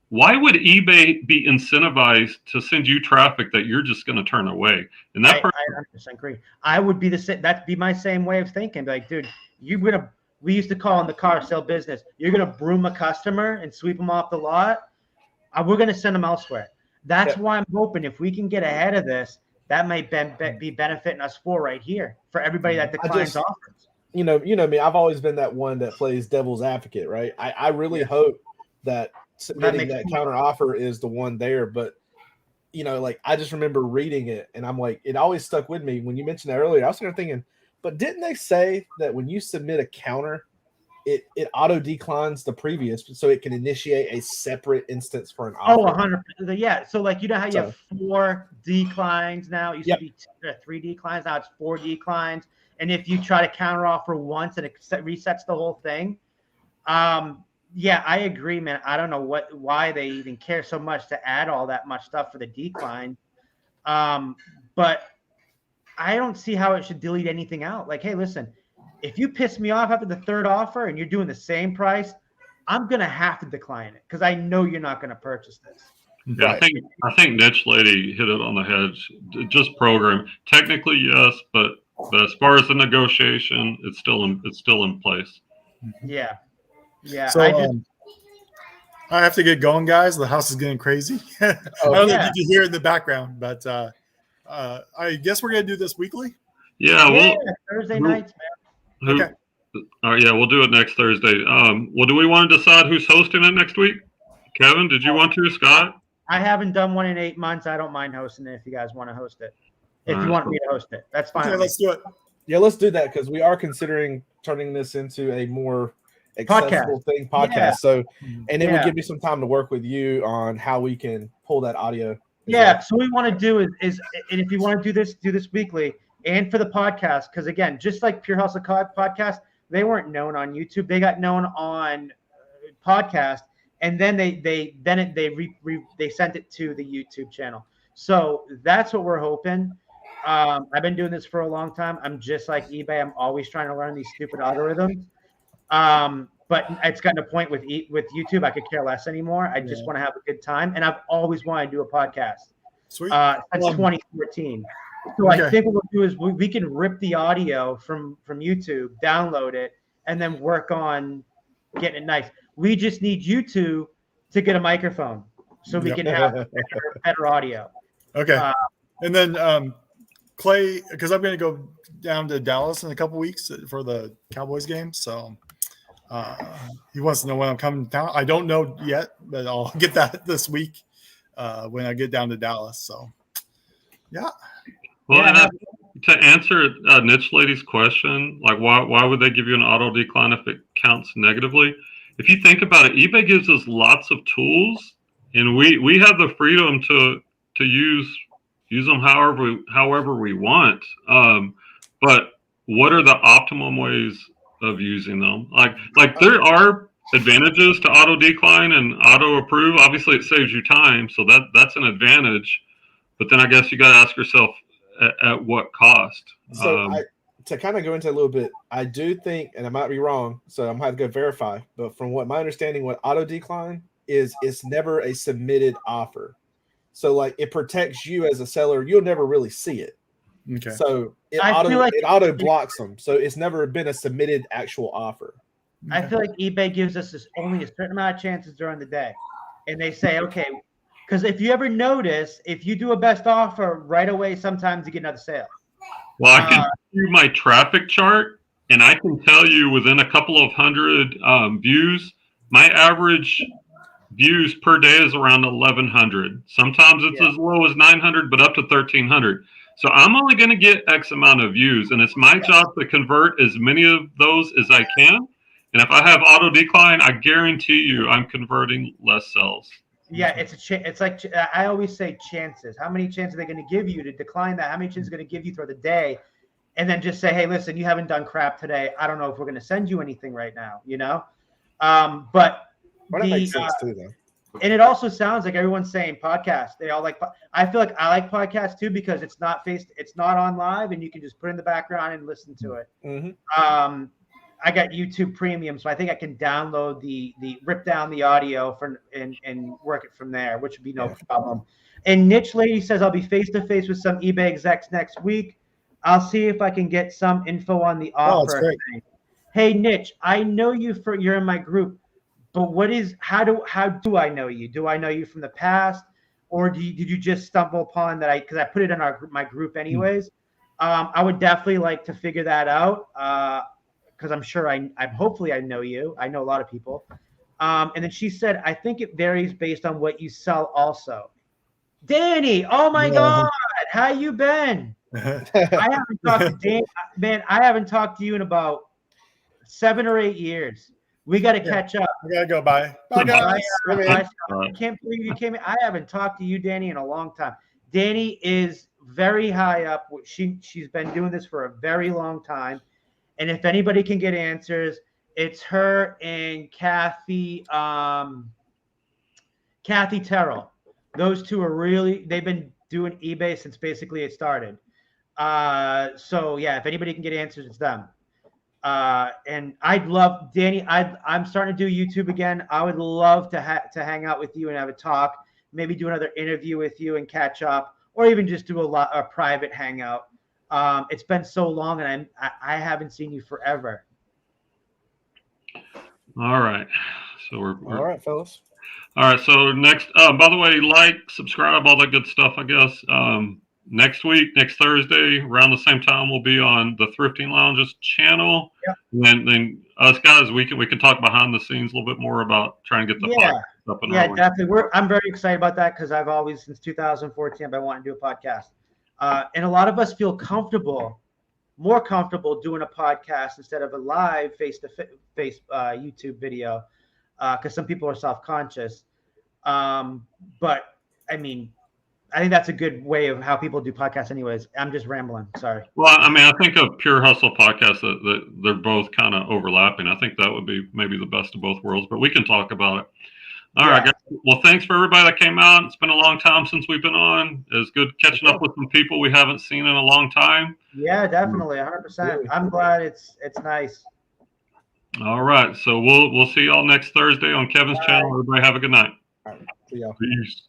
why would eBay be incentivized to send you traffic that you're just going to turn away? And that I 100% agree. I would be that'd be my same way of thinking. Like, dude, we used to call in the car sale business, you're going to broom a customer and sweep them off the lot. We're going to send them elsewhere. That's why I'm hoping if we can get ahead of this, that might be benefiting us right here for everybody that declines offers. You know me, I've always been that one that plays devil's advocate, right? I really hope that submitting that counter offer is the one there. But, you know, like I just remember reading it and I'm like, it always stuck with me. When you mentioned that earlier, I was kind of thinking, but didn't they say that when you submit a counter, it auto declines the previous, so it can initiate a separate instance for an Oh, offer. 100%. Yeah. So like, you know how you have 4 declines now? It used Yep. to be 3 declines. Now it's 4 declines. And if you try to counter offer once, and it resets the whole thing. Yeah, I agree, man. I don't know why they even care so much to add all that much stuff for the decline. But I don't see how it should delete anything out. Like, hey, listen, if you piss me off after the 3rd offer and you're doing the same price, I'm gonna have to decline it because I know you're not gonna purchase this. Yeah, Right. I think Niche Lady hit it on the head. Just program. Technically, yes, but as far as the negotiation, it's still in place. Yeah. Yeah. So I have to get going, guys. The house is getting crazy. I don't know if you can hear it in the background, but I guess we're gonna do this weekly. Yeah, Thursday nights, man. Okay. All right, yeah, we'll do it next Thursday. Well, do we want to decide who's hosting it next week? Kevin, did you want to? Scott? I haven't done one in 8 months. I don't mind hosting it if you guys want to host it. If you want me to host it, that's fine. Okay, let's do it. Yeah, let's do that because we are considering turning this into a more accessible podcast. Yeah. So, and it would give me some time to work with you on how we can pull that audio. Yeah. So what we want to do is, and if you want to do this weekly and for the podcast, because again, just like Pure Hustle podcast, they weren't known on YouTube. They got known on podcast, and then they sent it to the YouTube channel. So that's what we're hoping. I've been doing this for a long time. I'm just like eBay. I'm always trying to learn these stupid algorithms. But it's gotten to a point with YouTube, I could care less anymore. I just want to have a good time, and I've always wanted to do a podcast. Sweet. Since 2014. So I think what we'll do is we can rip the audio from YouTube, download it, and then work on getting it nice. We just need you two to get a microphone so we can have better audio. Okay. And then Clay, because I'm going to go down to Dallas in a couple weeks for the Cowboys game. So he wants to know when I'm coming to town. I don't know yet, but I'll get that this week when I get down to Dallas. So, yeah. Well, and to answer Niche Lady's question, like why would they give you an auto decline if it counts negatively? If you think about it, eBay gives us lots of tools, and we have the freedom to use them however we want. But what are the optimum ways of using them? Like there are advantages to auto decline and auto approve. Obviously, it saves you time, so that's an advantage. But then I guess you got to ask yourself, at what cost? So to kind of go into a little bit, I do think, and I might be wrong, so I'm going to have to go verify, but from what my understanding, what auto decline is, it's never a submitted offer. So like it protects you as a seller. You'll never really see it. Okay. So it it auto blocks them. So it's never been a submitted actual offer. I feel like eBay gives us only a certain amount of chances during the day. And they say, okay, because if you ever notice, if you do a best offer right away, sometimes you get another sale. Well, I can do my traffic chart, and I can tell you within a couple of hundred views, my average views per day is around 1,100. Sometimes it's as low as 900, but up to 1,300. So I'm only going to get X amount of views, and it's my job to convert as many of those as I can. And if I have auto decline, I guarantee you I'm converting less sales. Yeah, it's like I always say chances. How many chances are they going to give you to decline that? How many chances are they going to give you throughout the day? And then just say, hey, listen, you haven't done crap today. I don't know if we're going to send you anything right now, you know? But that makes sense too, though. And it also sounds like everyone's saying podcast. They all like. I feel like I like podcasts too because it's not on live, and you can just put it in the background and listen to it. Mm-hmm. I got YouTube Premium, so I think I can download the rip down the audio and work it from there, which would be no problem. And Niche Lady says I'll be face to face with some eBay execs next week. I'll see if I can get some info on the offer. That's great. Hey Niche, I know you're in my group, but how do I know you? Do I know you from the past, or did you just stumble upon that? Because I put it in my group anyways. I would definitely like to figure that out. Because I'm sure hopefully I know you. I know a lot of people. And then she said, I think it varies based on what you sell also. Danny, oh my God, how you been? I haven't talked to Dan. Man, I haven't talked to you in about 7 or 8 years. We got to catch up. I gotta go. Bye. Bye, guys. I can't believe you came in. I haven't talked to you, Danny, in a long time. Danny is very high up. She's been doing this for a very long time. And if anybody can get answers, it's her and Kathy Terrell. Those two are they've been doing eBay since basically it started. So yeah, if anybody can get answers, it's them. And I'd love, Danny, I'm starting to do YouTube again. I would love to hang out with you and have a talk, maybe do another interview with you and catch up, or even just do a private hangout. It's been so long, and I haven't seen you forever. All right. So we're all right, fellas. All right. So next, by the way, like, subscribe, all that good stuff, I guess. Next week, next Thursday, around the same time, we'll be on the Thrifting Lounges channel. Yep. And then us guys, we can talk behind the scenes a little bit more about trying to get the podcast up and rolling. Definitely. I'm very excited about that because I've always, since 2014, I've been wanting to do a podcast. And a lot of us feel more comfortable doing a podcast instead of a live face-to-face YouTube video, because some people are self-conscious. But I mean, I think that's a good way of how people do podcasts anyways. I'm just rambling. Sorry. Well, I mean, I think a Pure Hustle podcast that they're both kind of overlapping. I think that would be maybe the best of both worlds, but we can talk about it. All right, guys. Well, thanks for everybody that came out. It's been a long time since we've been on. It's good catching up with some people we haven't seen in a long time. Yeah, definitely. 100%. I'm glad it's nice. All right. So we'll see y'all next Thursday on Kevin's channel. Everybody have a good night. All right. See y'all. Peace.